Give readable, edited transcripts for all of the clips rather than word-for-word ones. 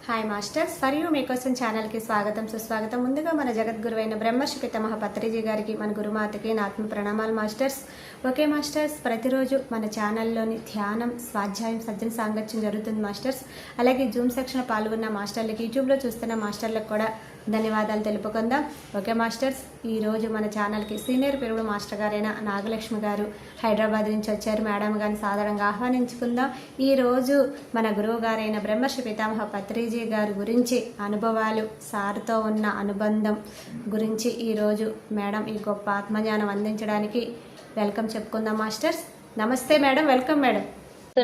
Hi masters, for you మీకోసం ఛానల్కి స్వాగతం సుస్వాగతం. ముందుగా మన జగద్గురువైన బ్రహ్మర్షి పితామహ పత్రిజీ గారికి, మన గురుమాతకి నా ఆత్మ ప్రణామాలు మాస్టర్స్. ఓకే మాస్టర్స్, ప్రతిరోజు మన ఛానల్లోని ధ్యానం, స్వాధ్యాయం, సజ్జన సాంగత్యం జరుగుతుంది మాస్టర్స్. అలాగే జూమ్ సెక్షన్ పాల్గొన్న మాస్టర్లకి, యూట్యూబ్లో చూస్తున్న మాస్టర్లకు కూడా ధన్యవాదాలు తెలుపుకుందాం. ఓకే మాస్టర్స్, ఈరోజు మన ఛానల్కి సీనియర్ పెరుగుడు మాస్టర్ గారైన నాగలక్ష్మి గారు హైదరాబాద్ నుంచి వచ్చారు. మేడం గారిని సాధారణంగా ఆహ్వానించుకుందాం. ఈరోజు మన గురువు గారైన బ్రహ్మర్షి పితామహ పత్రిజీ గారి గురించి అనుభవాలు, సార్తో ఉన్న అనుబంధం గురించి ఈరోజు మేడం ఈ గొప్ప ఆత్మజ్ఞానం అందించడానికి వెల్కమ్ చెప్పుకుందాం మాస్టర్స్. నమస్తే మేడం, వెల్కమ్ మేడం.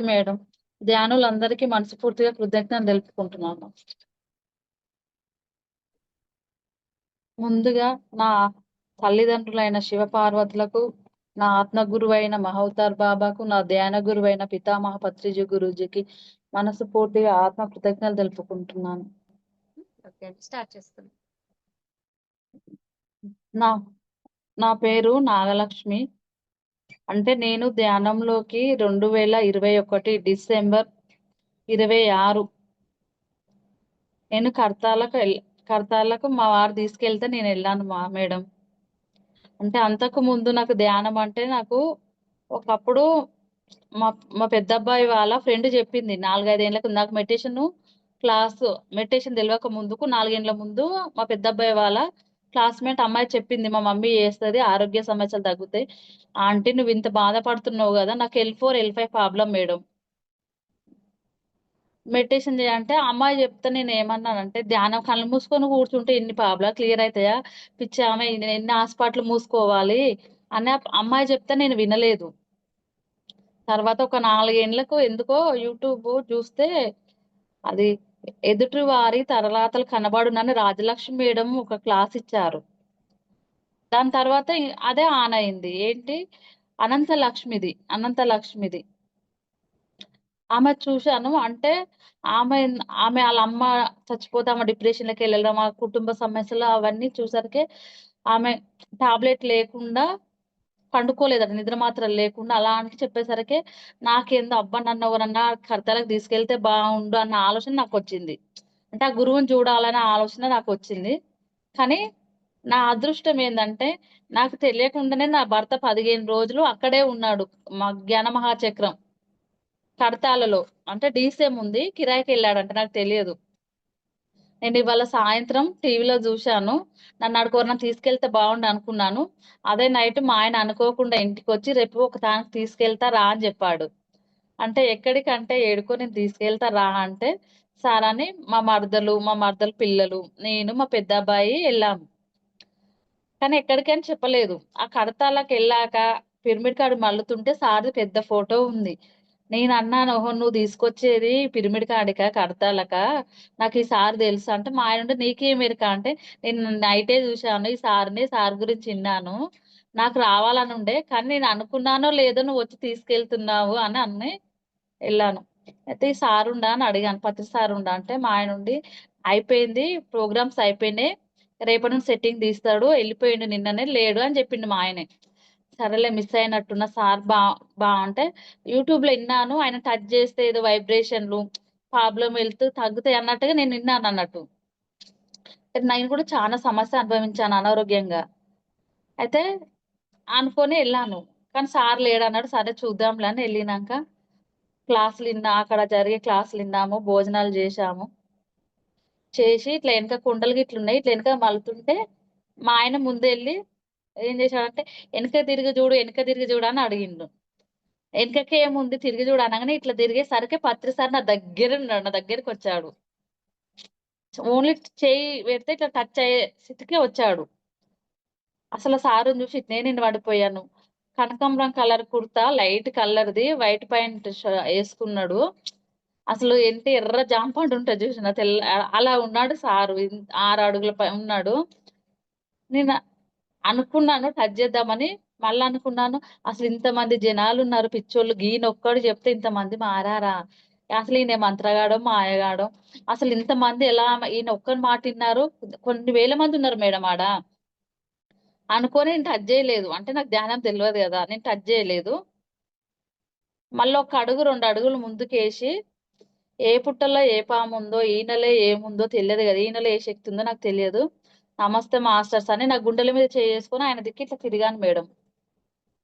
మేడం, ధ్యానులందరికీ మనస్ఫూర్తిగా కృతజ్ఞతలు తెలుపుకుంటున్నాను. ముందుగా నా తల్లిదండ్రులైన శివపార్వతులకు, నా ఆత్మగురువైన మహౌతార్ బాబాకు, నా ధ్యాన గురువైన పితామహ పత్రిజీ గురూజీకి మనస్ఫూర్తిగా ఆత్మ కృతజ్ఞతలు తెలుపుకుంటున్నాను. స్టార్ట్ చేస్తాను. నా పేరు నాగలక్ష్మి. అంటే నేను ధ్యానంలోకి 2021 డిసెంబర్ 26 నేను కర్తాలకు మా వారు తీసుకెళ్తే నేను వెళ్ళాను మేడం. అంటే అంతకు ముందు నాకు ధ్యానం అంటే నాకు ఒకప్పుడు మా మా పెద్ద అబ్బాయి వాళ్ళ ఫ్రెండ్ చెప్పింది. 4-5 ఏళ్ళకు నాకు మెడిటేషన్ తెలియక ముందుకు 4 ఏళ్ళ ముందు మా పెద్ద అబ్బాయి వాళ్ళ క్లాస్మేట్ అమ్మాయి చెప్పింది, మా మమ్మీ చేస్తుంది, ఆరోగ్య సమస్యలు తగ్గుతాయి. ఆంటీ నువ్వు ఇంత బాధపడుతున్నావు కదా, నాకు L4 L5 problem madam. Meditation చేయంటే అమ్మాయి చెప్తే నేను ఏమన్నానంటే, ధ్యానం కళ్ళు మూసుకొని కూర్చుంటే ఎన్ని ప్రాబ్లం క్లియర్ అవుతాయా, పిచ్చి ఆమె ఎన్ని హాస్పిటల్ మూసుకోవాలి అని అమ్మాయి చెప్తే నేను వినలేదు. తర్వాత ఒక 4 ఏళ్లకు ఎందుకో యూట్యూబ్ చూస్తే అది ఎదుటి వారి తలరాతలు కనబడునని రాజలక్ష్మి మేడం ఒక క్లాస్ ఇచ్చారు. దాని తర్వాత అదే ఆన్ అయింది. ఏంటి, అనంత లక్ష్మిది ఆమె చూశాను. అంటే ఆమె ఆమె వాళ్ళ అమ్మ చచ్చిపోతే ఆమె డిప్రెషన్‌లోకి వెళ్ళడం, ఆ కుటుంబ సమస్యలు అవన్నీ చూసరికే ఆమె టాబ్లెట్ లేకుండా పండుకోలేదట, నిద్ర మాత్రలు లేకుండా. అలా అని చెప్పేసరికి నాకేందో అబ్బా! నన్ను ఎవరన్నా కర్తలకు తీసుకెళ్తే బావుండు అన్న ఆలోచన నాకొచ్చింది. అంటే ఆ గురువుని చూడాలనే ఆలోచన నాకొచ్చింది. కానీ నా అదృష్టం ఏందంటే, నాకు తెలియకుండానే నా భర్త 15 రోజులు అక్కడే ఉన్నాడు. మా జ్ఞాన మహాచక్రం కడతాలలో. అంటే డీసీఎం ఉంది, కిరాయికెళ్ళాడంట, నాకు తెలియదు. నేను ఇవాళ సాయంత్రం టీవీలో చూశాను. నన్ను ఆడికెవరన్నా తీసుకెళ్తే బావుండు అనుకున్నాను. అదే నైట్ మా ఆయన అనుకోకుండా ఇంటికొచ్చి, రేపు ఒకదానికి తీసుకెళ్తా రా అని చెప్పాడు. అంటే ఎక్కడికంటే, ఏడుకో నేను తీసుకెళ్తా రా అంటే, సరే అని మా మరదలు పిల్లలు, నేను, మా పెద్దబ్బాయి ఎళ్ళాము. కానీ ఎక్కడికని చెప్పలేదు. ఆ కడతాలకెళ్ళాక పిరమిడ్ కాడ మల్లుతుంటే సార్‌ది పెద్ద ఫోటో ఉంది. నేనన్నాను, ఓహో! నువ్వు తీసుకొచ్చేది పిరమిడ్ కాడికా, కడతాలకా? నాకు ఈ సార్ తెలుసు అంటే, మా ఆయనుండి నీకేం ఎరుక అంటే, నేను నైటే చూశాను ఈ సార్‌ని, సార్ గురించి ఇన్నాను. నాకు రావాలనుండే. కానీ నేను అనుకున్నానో లేదో నువ్వొచ్చి తీసుకెళ్తున్నావు అని ఎళ్ళాను. అయితే ఈ సారుండా అని అడిగాను. పత్రి సారుండా అంటే, మా ఆయనుండి అయిపోయింది, ప్రోగ్రామ్స్ అయిపోయినాయి, రేపటి నుంచి సెట్టింగ్ తీస్తాడు, ఎళ్ళిపోయిండు నిన్ననే, లేడు అని చెప్పిండు మా ఆయనే. సరేలే మిస్ అయినట్టున్న సార్ అంటే యూట్యూబ్‌లో ఇన్నాను. ఆయన టచ్ చేస్తే ఏదో వైబ్రేషన్‌లు, ప్రాబ్లమ్ హెల్త్ తగ్గుతాయి అన్నట్టుగా నేను ఇన్నానన్నట్టు. నేను కూడా చాలా సమస్య అనుభవించాను అనారోగ్యంగా. అయితే అనుకోని ఎళ్ళాను. కానీ సార్ లేడన్నాడు. సరే చూద్దాంలే అని ఎళ్ళినంక అక్కడ జరిగే క్లాసులిన్నాము, భోజనాలు జేశాము. చేసి ఇట్లా ఎనక కుండలు గిట్లున్నాయి. ఇట్లా ఎనక మలుతుంటే మా ఆయన ముందెళ్ళి ఏం చేశాడంటే, ఎనక తిరిగి జూడు అని అడిగిండు. ఎనకకేముంది తిరిగి జూడు అనంగానే ఇట్లా తిరిగేసరికి పత్రి సార్ నా దగ్గరున్నాడు. నా దగ్గరికొచ్చాడు. ఓన్లీ చెయ్యి పెడితే ఇట్లా టచ్ అయ్యే స్థితికే వచ్చాడు. అసలు సారుని చూసి ఇట్నే నిలబడిపోయాను. కనకాంబరం కలర్ కుర్తా, లైట్ కలర్‌ది, వైట్ ప్యాంట్ యేసుకున్నాడు. అసలు ఏంటి, ఎర్ర జామ పండు ఉంటది చూసినా అలా ఉన్నాడు సారు. 6 అడుగుల ఉన్నాడు. నేను అనుకున్నాను టచ్ చేద్దామని. మళ్ళా అనుకున్నాను, అసలు ఇంతమంది జనాలున్నారు పిచ్చోళ్ళు. ఈయనొక్కడు చెప్తే ఇంతమంది మారారా? అసలు ఈయన మంత్రగాడో, మాయగాడో, అసలు ఇంతమంది ఎలా ఈయన ఒక్కని మాట ఇన్నారు. కొన్ని వేల మంది ఉన్నారు మేడం ఆడ. అనుకోని నేను టచ్ చేయలేదు. అంటే నాకు ధ్యానం తెలవదు గదా, నేను టచ్ చేయలేదు. మళ్ళొక అడుగు, 2 అడుగులు ముందుకేసి ఏ పుట్టల్లో ఏ పాము ఉందో, ఈయనలో ఏముందో తెలియదు కదా, ఈయనలో ఏ శక్తి ఉందో నాకు తెలియదు. నమస్తే మాస్టర్స్ అని నా గుండెల మీద చేసుకొని ఆయన దిక్కు ఇట్లా తిరిగాను మేడం.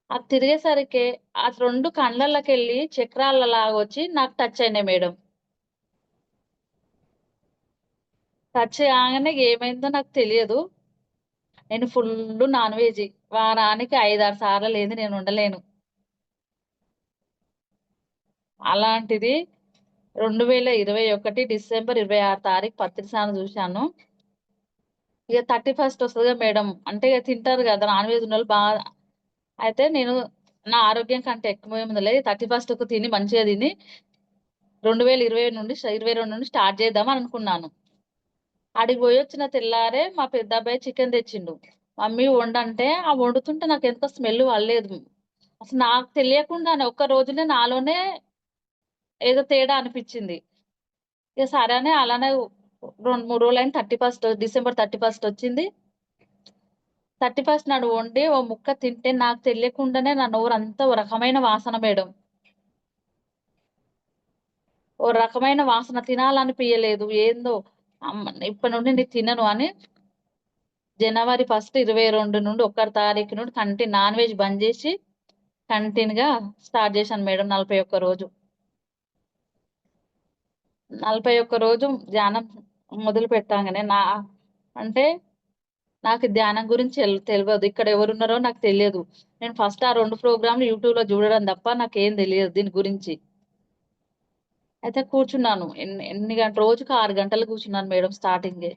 అది తిరిగేసరికి ఆ 2 కండ్లల్లకెళ్ళి చక్రాలలాగా వచ్చి నాకు టచ్ అయినాయి మేడం. టచ్ కాగానే ఏమైందో నాకు తెలియదు. నేను ఫుల్లు నాన్ వెజ్. వారానికి 5, 6 సార్లు లేనిది నేను ఉండలేను. అలాంటిది 2021 డిసెంబర్ 26 తారీఖు పత్రిసాన చూశాను. ఇక 31 వస్తదిగా మేడం. అంటే ఇగ తింటారు గదా! నాన్ వెజ్ ఉన్నోళ్ళు అయితే నేను నా ఆరోగ్యం కంటే ఎక్కువేముందిలే 31కు తిని మంచిగా తిని 22 నుండి స్టార్ట్ చేద్దాం అని అనుకున్నాను. ఆడికి పోయొచ్చిన తెల్లారే మా పెద్దబ్బాయి చికెన్ తెచ్చిండు. మమ్మీ వండంటే, ఆ వండుతుంటే నాకెందుకో స్మెల్ పడలేదు. అసలు నాకు తెలియకుండానే ఒక్క రోజునే నాలోనే ఏదో తేడా అనిపిచ్చింది. ఇక సరే అని అలానే 2, 3 రోజులైంది. డిసెంబర్ 31 వచ్చింది. 31 నాడు వండి ఓ ముక్క తింటే నాకు తెలియకుండానే నా నోరంతా ఓ రకమైన వాసన మేడం. ఓ రకమైన వాసన తినాలనిపియలేదు. ఏందో ఇప్పటి నుండి నేను తినను అని జనవరి 1, 22 నుండి 1 తారీఖు నుండి నాన్ వెజ్ బంద్ జేసి కంటిన్యూ‌గా స్టార్ట్ చేశాను మేడం 41 రోజు. 41 రోజు ధ్యానం మొదలు పెట్టంగానే అంటే నాకు ధ్యానం గురించి తెలవదు. ఇక్కడ ఎవరున్నారో నాకు తెలియదు. నేను ఫస్ట్ ఆ 2 ప్రోగ్రామ్‌లు యూట్యూబ్‌లో చూడడం తప్ప నాకేం తెలియదు దీని గురించి. అయితే కూర్చున్నాను. ఎన్ని రోజుకి 6 గంటలు కూర్చున్నాను మేడం స్టార్టింగే.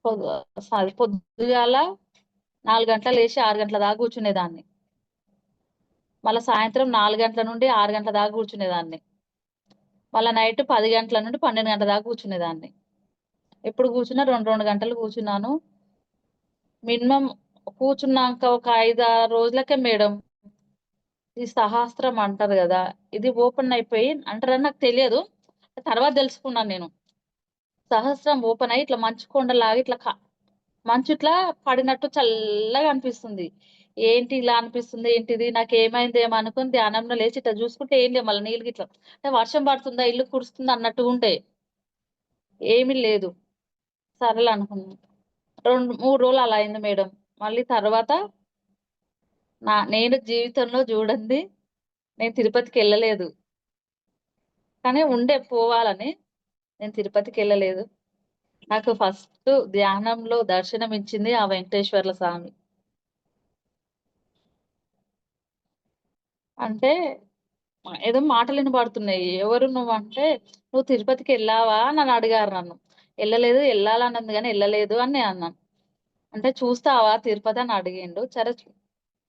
పొద్ పొద్దుగాల 4 గంటలకు లేసి 6 గంటల దాకా కూర్చునేదాన్ని. మళ్ళా సాయంత్రం 4 గంటల నుండి 6 గంటల దాకా కూర్చునేదాన్ని. మళ్ళా నైట్ 10 గంటల నుండి 12 గంటల దాకా కూర్చునేదాన్ని. ఎప్పుడు కూర్చున్నా 2, 2 గంటలు కూర్చున్నాను. మినిమమ్ కూర్చున్నాక ఒక 5, 6 రోజులకే మేడం ఈ సహస్రం అంటారు గదా! ఇది ఓపెన్ అయిపోయి అంటారని నాకు తెలియదు. తర్వాత తెలుసుకున్నాను నేను. సహస్రం ఓపెన్ అయ్యి ఇట్లా మంచు కొండలాగా మంచు ఇట్లా పడినట్టు చల్లగా అనిపిస్తుంది. ఏంటి ఇలా అనిపిస్తుంది? ఏంటిది? నాకేమైందేమో అనుకోని ధ్యానంలో లేచి ఇట్లా చూసుకుంటే ఏం లేవు మళ్ళా నీళ్ళు గిట్ల. అంటే వర్షం పడుతుందా? ఇల్లు కురుస్తుందా? అన్నట్టుగుండే. ఏమీ లేదు. సరేలే అనుకున్నా. 3 రోజులు అలా అయింది మేడం. మళ్ళీ తర్వాత నేను జీవితంలో చూడంది నేను తిరుపతికెళ్ళలేదు. కానీ ఉండే పోవాలని. నేను తిరుపతికెళ్ళలేదు. నాకు ఫస్ట్ ధ్యానంలో దర్శనం ఇచ్చింది ఆ వెంకటేశ్వర్ల స్వామి. అంటే ఏదో మాటలు వినబడుతున్నాయి. ఎవరు నువ్వంటే, "నువ్వు తిరుపతికెళ్ళావా?" అని అడిగారు నన్ను. "ఎళ్ళలేదు. ఎళ్ళాలనుంది గానీ ఎళ్ళలేదు" అని నేనన్నాను. అంటే "చూస్తావా తిరుపతి" అని అడిగిండు. సరే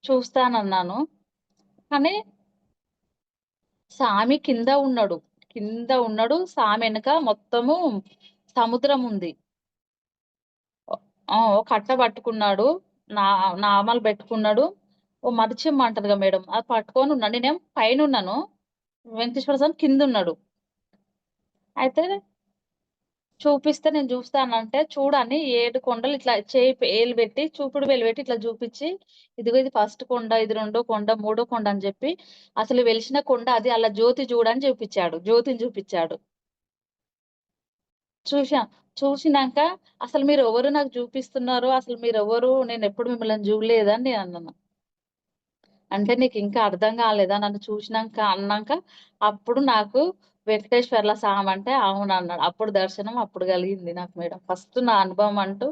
చూస్తానన్నాను. కానీ సామి కింద ఉన్నడు. కింద ఉన్నడు. సామి ఎనక మొత్తము సముద్రం ఉంది. ఓ కట్ట పట్టుకున్నాడు. నా నామాలు పెట్టుకున్నాడు. ఓ మడిచెమ్మ అంటరుగా మేడం అది పట్టుకొనున్నాడు. నేనేమో పైనున్నాను. వెంకటేశ్వర స్వామి కిందున్నడు. అయితే చూపిస్తే నేను జూస్తానంటే, చూడని 7 కొండలు ఇట్లా ఏలు బెట్టి, చూపుడు వేలు బెట్టి ఇట్లా జూపిచ్చి, ఇదిగో ఇది ఫస్ట్ కొండ, ఇది రెండో కొండ, మూడో కొండ అని జెప్పి, అసలు వెలిసిన కొండ అది అల్ల జ్యోతి జూడని జూపిచ్చాడు. జ్యోతిని జూపిచ్చాడు. చూసా. చూసినంక అసలు మీరెవరు నాకు జూపిస్తున్నారు? అసలు మీరెవరు? నేనెప్పుడు మిమ్మల్ని జూడలేదని నేనన్నాను. అంటే నీకింకా అర్థం గాలేదా? నన్ను చూసినంక అన్నాక, అప్పుడు నాకు వెంకటేశ్వర్ల స్వామంటే అవునన్నాడు. అప్పుడు దర్శనం అప్పుడు గలిగింది నాకు మేడం. ఫస్ట్ నా అనుభవం అంటూ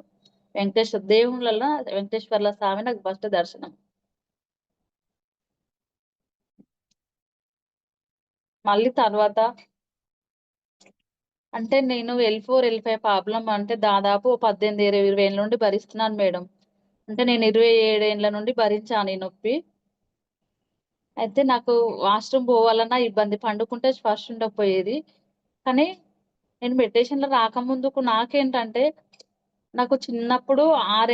దేవుళ్ళలో వెంకటేశ్వర్ల స్వామి నాకు ఫస్ట్ దర్శనం. మళ్ళీ తర్వాత అంటే నేను L4, L5 ప్రాబ్లమ్ అంటే దాదాపు 18, 20 ఏళ్ల నుండి భరిస్తున్నాను మేడం. అంటే నేను 27 ఏండ్ల నుండి భరించాను ఈ నొప్పి. అయితే నాకు వాష్‌రూమ్ పోవాలన్నా ఇబ్బంది. పండుకుంటే స్పర్శ ఉండకపోయేది. కానీ నేను మెడిటేషన్‌లో రాకముందుకు నాకేంటంటే, నాకు చిన్నప్పుడు 7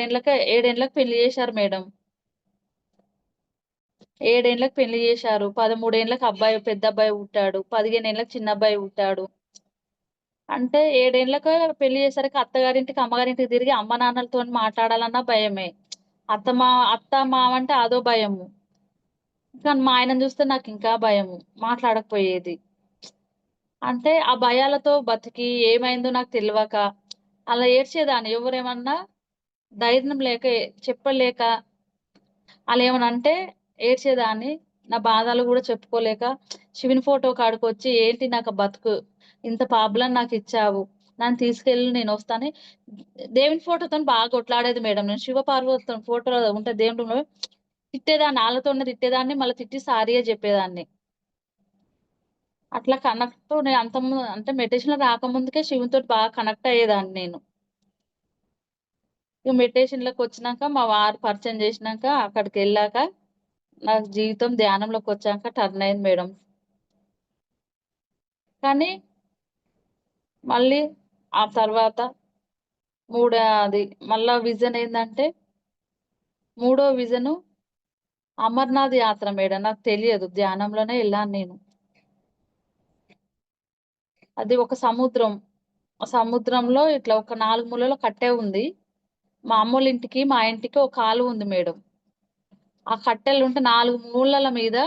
ఏండ్లకి పెళ్లి చేశారు మేడం. 7 ఏండ్లకి పెళ్లి చేశారు. 13 ఏండ్లకి పెద్ద అబ్బాయి పుట్టాడు. 15 ఏండ్లకి చిన్న అబ్బాయి పుట్టాడు. అంటే 7 ఏండ్లకే పెళ్లి చేసేసరికి అత్తగారింటికి, అమ్మగారింటికి తిరిగి అమ్మ నాన్నలతోని మాట్లాడాలన్నా భయమే. అత్త, మామ అంటే అదో భయము. కానీ మా ఆయనను చూస్తే నాకింకా భయము. మాట్లాడకపోయేది. అంటే ఆ భయాలతో బతికి ఏమైందో నాకు తెలవక అలా ఏడ్చేదాన్ని. ఎవరేమన్నా ధైర్యం లేక చెప్పలేక అలా ఏమన్నా అంటే ఏడ్చేదాన్ని. నా బాధలు గూడా చెప్పుకోలేక శివుని ఫోటో కాడికొచ్చి ఏంటి నాకు బతుకు, ఇంత ప్రాబ్లమ్ నాకిచ్చావు. నన్ను తీసుకెళ్ళు నేనొస్తా అని దేవుని ఫోటోతోని బాగా కొట్లాడేది మేడం. నేను శివ పార్వతుల ఫోటో ఉంటే దేవుని రూమ్‌లో తిట్టేదాన్ని. ఆళ్ళతోనే తిట్టేదాన్ని. మళ్ళీ తిట్టి సారీయే జెప్పేదాన్ని. అట్లా కనెక్ట్ నేను అంటే మెడిటేషన్‌లో రాకముందుకే శివునితోటి బాగా కనెక్ట్ అయ్యేదాన్ని నేను. ఇగ మెడిటేషన్‌లోకొచ్చినాక మా వారు పరిచయం జేసినాక అక్కడికెళ్ళాక నా జీవితం ధ్యానంలోకొచ్చాక టర్న్ అయింది మేడం. కానీ మళ్ళీ ఆ తర్వాత అది మళ్ళా విజన్ ఏందంటే మూడో విజను అమర్నాథ్ యాత్ర మేడం. నాకు తెలియదు. ధ్యానంలోనే ఎళ్ళాను నేను. అది ఒక సముద్రం. ఆ సముద్రంలో ఇట్లా ఒక 4 మూలల కట్టె ఉంది. మా అమ్మోళ్ళింటికి, మా ఇంటికి ఒక కాలువ ఉంది మేడం. ఆ కట్టెలుంటే 4 మూలల మీద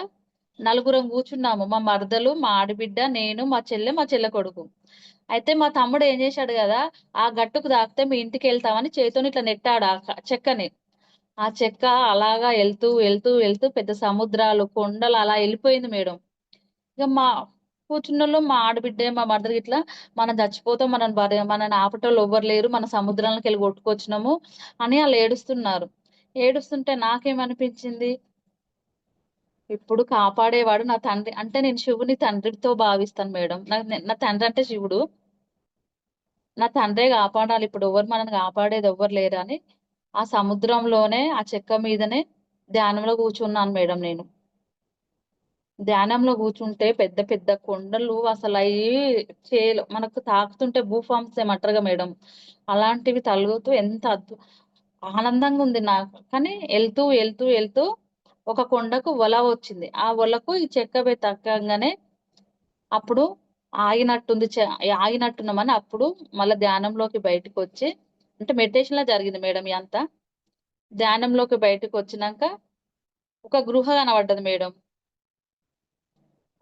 నలుగురం గూర్చున్నాము. మా మరదలు, మా ఆడబిడ్డ, నేను, మా చెల్లె కొడుకు. అయితే మా తమ్ముడు ఏం జేశాడు గదా! ఆ గట్టుకు తాకితే మీ ఇంటికెళ్తామని చేత్తోని ఇట్లా నెట్టాడు చెక్కని. ఆ చెక్క అలాగా ఎళ్తూ పెద్ద సముద్రాలు, కొండలు అలా ఎళ్ళిపోయింది మేడం. ఇగ కూర్చున్నోళ్ళు మా ఆడబిడ్డే, మా మరదలు గిట్లా మనం చచ్చిపోతాం. మనల్ని ఆపేటోళ్ళు ఎవ్వరు లేరు. మన సముద్రంలోకెళ్ళి కొట్టుకొచ్చినాము అని ఆళ్ళు ఏడుస్తున్నారు. ఏడుస్తుంటే నాకేమనిపించింది, ఇప్పుడు కాపాడేవాడు నా తండ్రి. అంటే నేను శివుని తండ్రితో భావిస్తాను మేడం. నా తండ్రి అంటే శివుడు. నా తండ్రే కాపాడాలి. ఇప్పుడు ఎవరు మనల్ని కాపాడేది ఎవ్వరు లేరని ఆ సముద్రంలోనే, ఆ చెక్క మీదనే ధ్యానంలో కూర్చున్నాను మేడం నేను. ధ్యానంలో కూర్చుంటే పెద్ద పెద్ద కొండలు అసలయి మనకు తాకుతుంటే భూఫార్మ్స్ ఏమంటారుగా మేడం. అలాంటివి తలుగుతూ ఎంత ఆనందంగా ఉంది నాకు. కానీ ఎళ్తూ ఒక కొండకు ఒల వచ్చింది. ఆ ఒలకు ఈ చెక్క తగ్గంగానే అప్పుడు ఆగినట్టుంది. ఆగినట్టున్నామని అప్పుడు మళ్ళా ధ్యానంలోకి బయటికొచ్చి అంటే మెడిటేషన్‌లో జరిగింది మేడం ఇయంతా. ధ్యానంలోకి బయటకొచ్చినంక ఒక గృహ కనపడ్డది మేడం.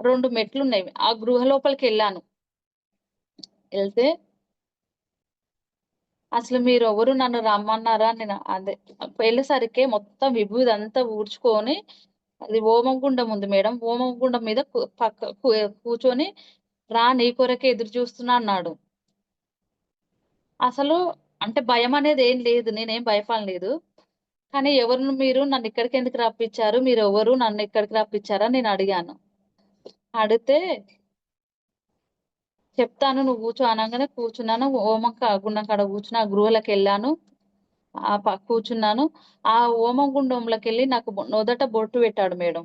2 మెట్లున్నాయి. ఆ గృహ లోపలికెళ్ళాను. ఎళ్తే అసలు మీరెవరు నన్ను రమ్మన్నారా? నేను అదే వెళ్ళేసరికే మొత్తం విభూదంతా ఊడ్చుకొని అది హోమగుండం ఉంది మేడం. హోమగుండం మీద కూర్చొని రా నీ కొరకే ఎదురు చూస్తున్నా అన్నాడు. అసలు అంటే భయమనేది ఏం లేదు. నేనేం భయపడలేదు. కానీ ఎవరు మీరు? నన్నిక్కడికెందుకు రప్పించారు? మీరెవరు? నన్నిక్కడికి రప్పించారని నేనడిగాను. అడిగితే చెప్తాను నువ్వు కూర్చో అనంగానే కూర్చున్నాను. గుండం కాడ కూర్చుని ఆ గృహలోకెళ్ళాను. కూర్చున్నాను. ఆ హోమం గుండంలోకెళ్ళి నాకు నుదట బొట్టు పెట్టాడు మేడం.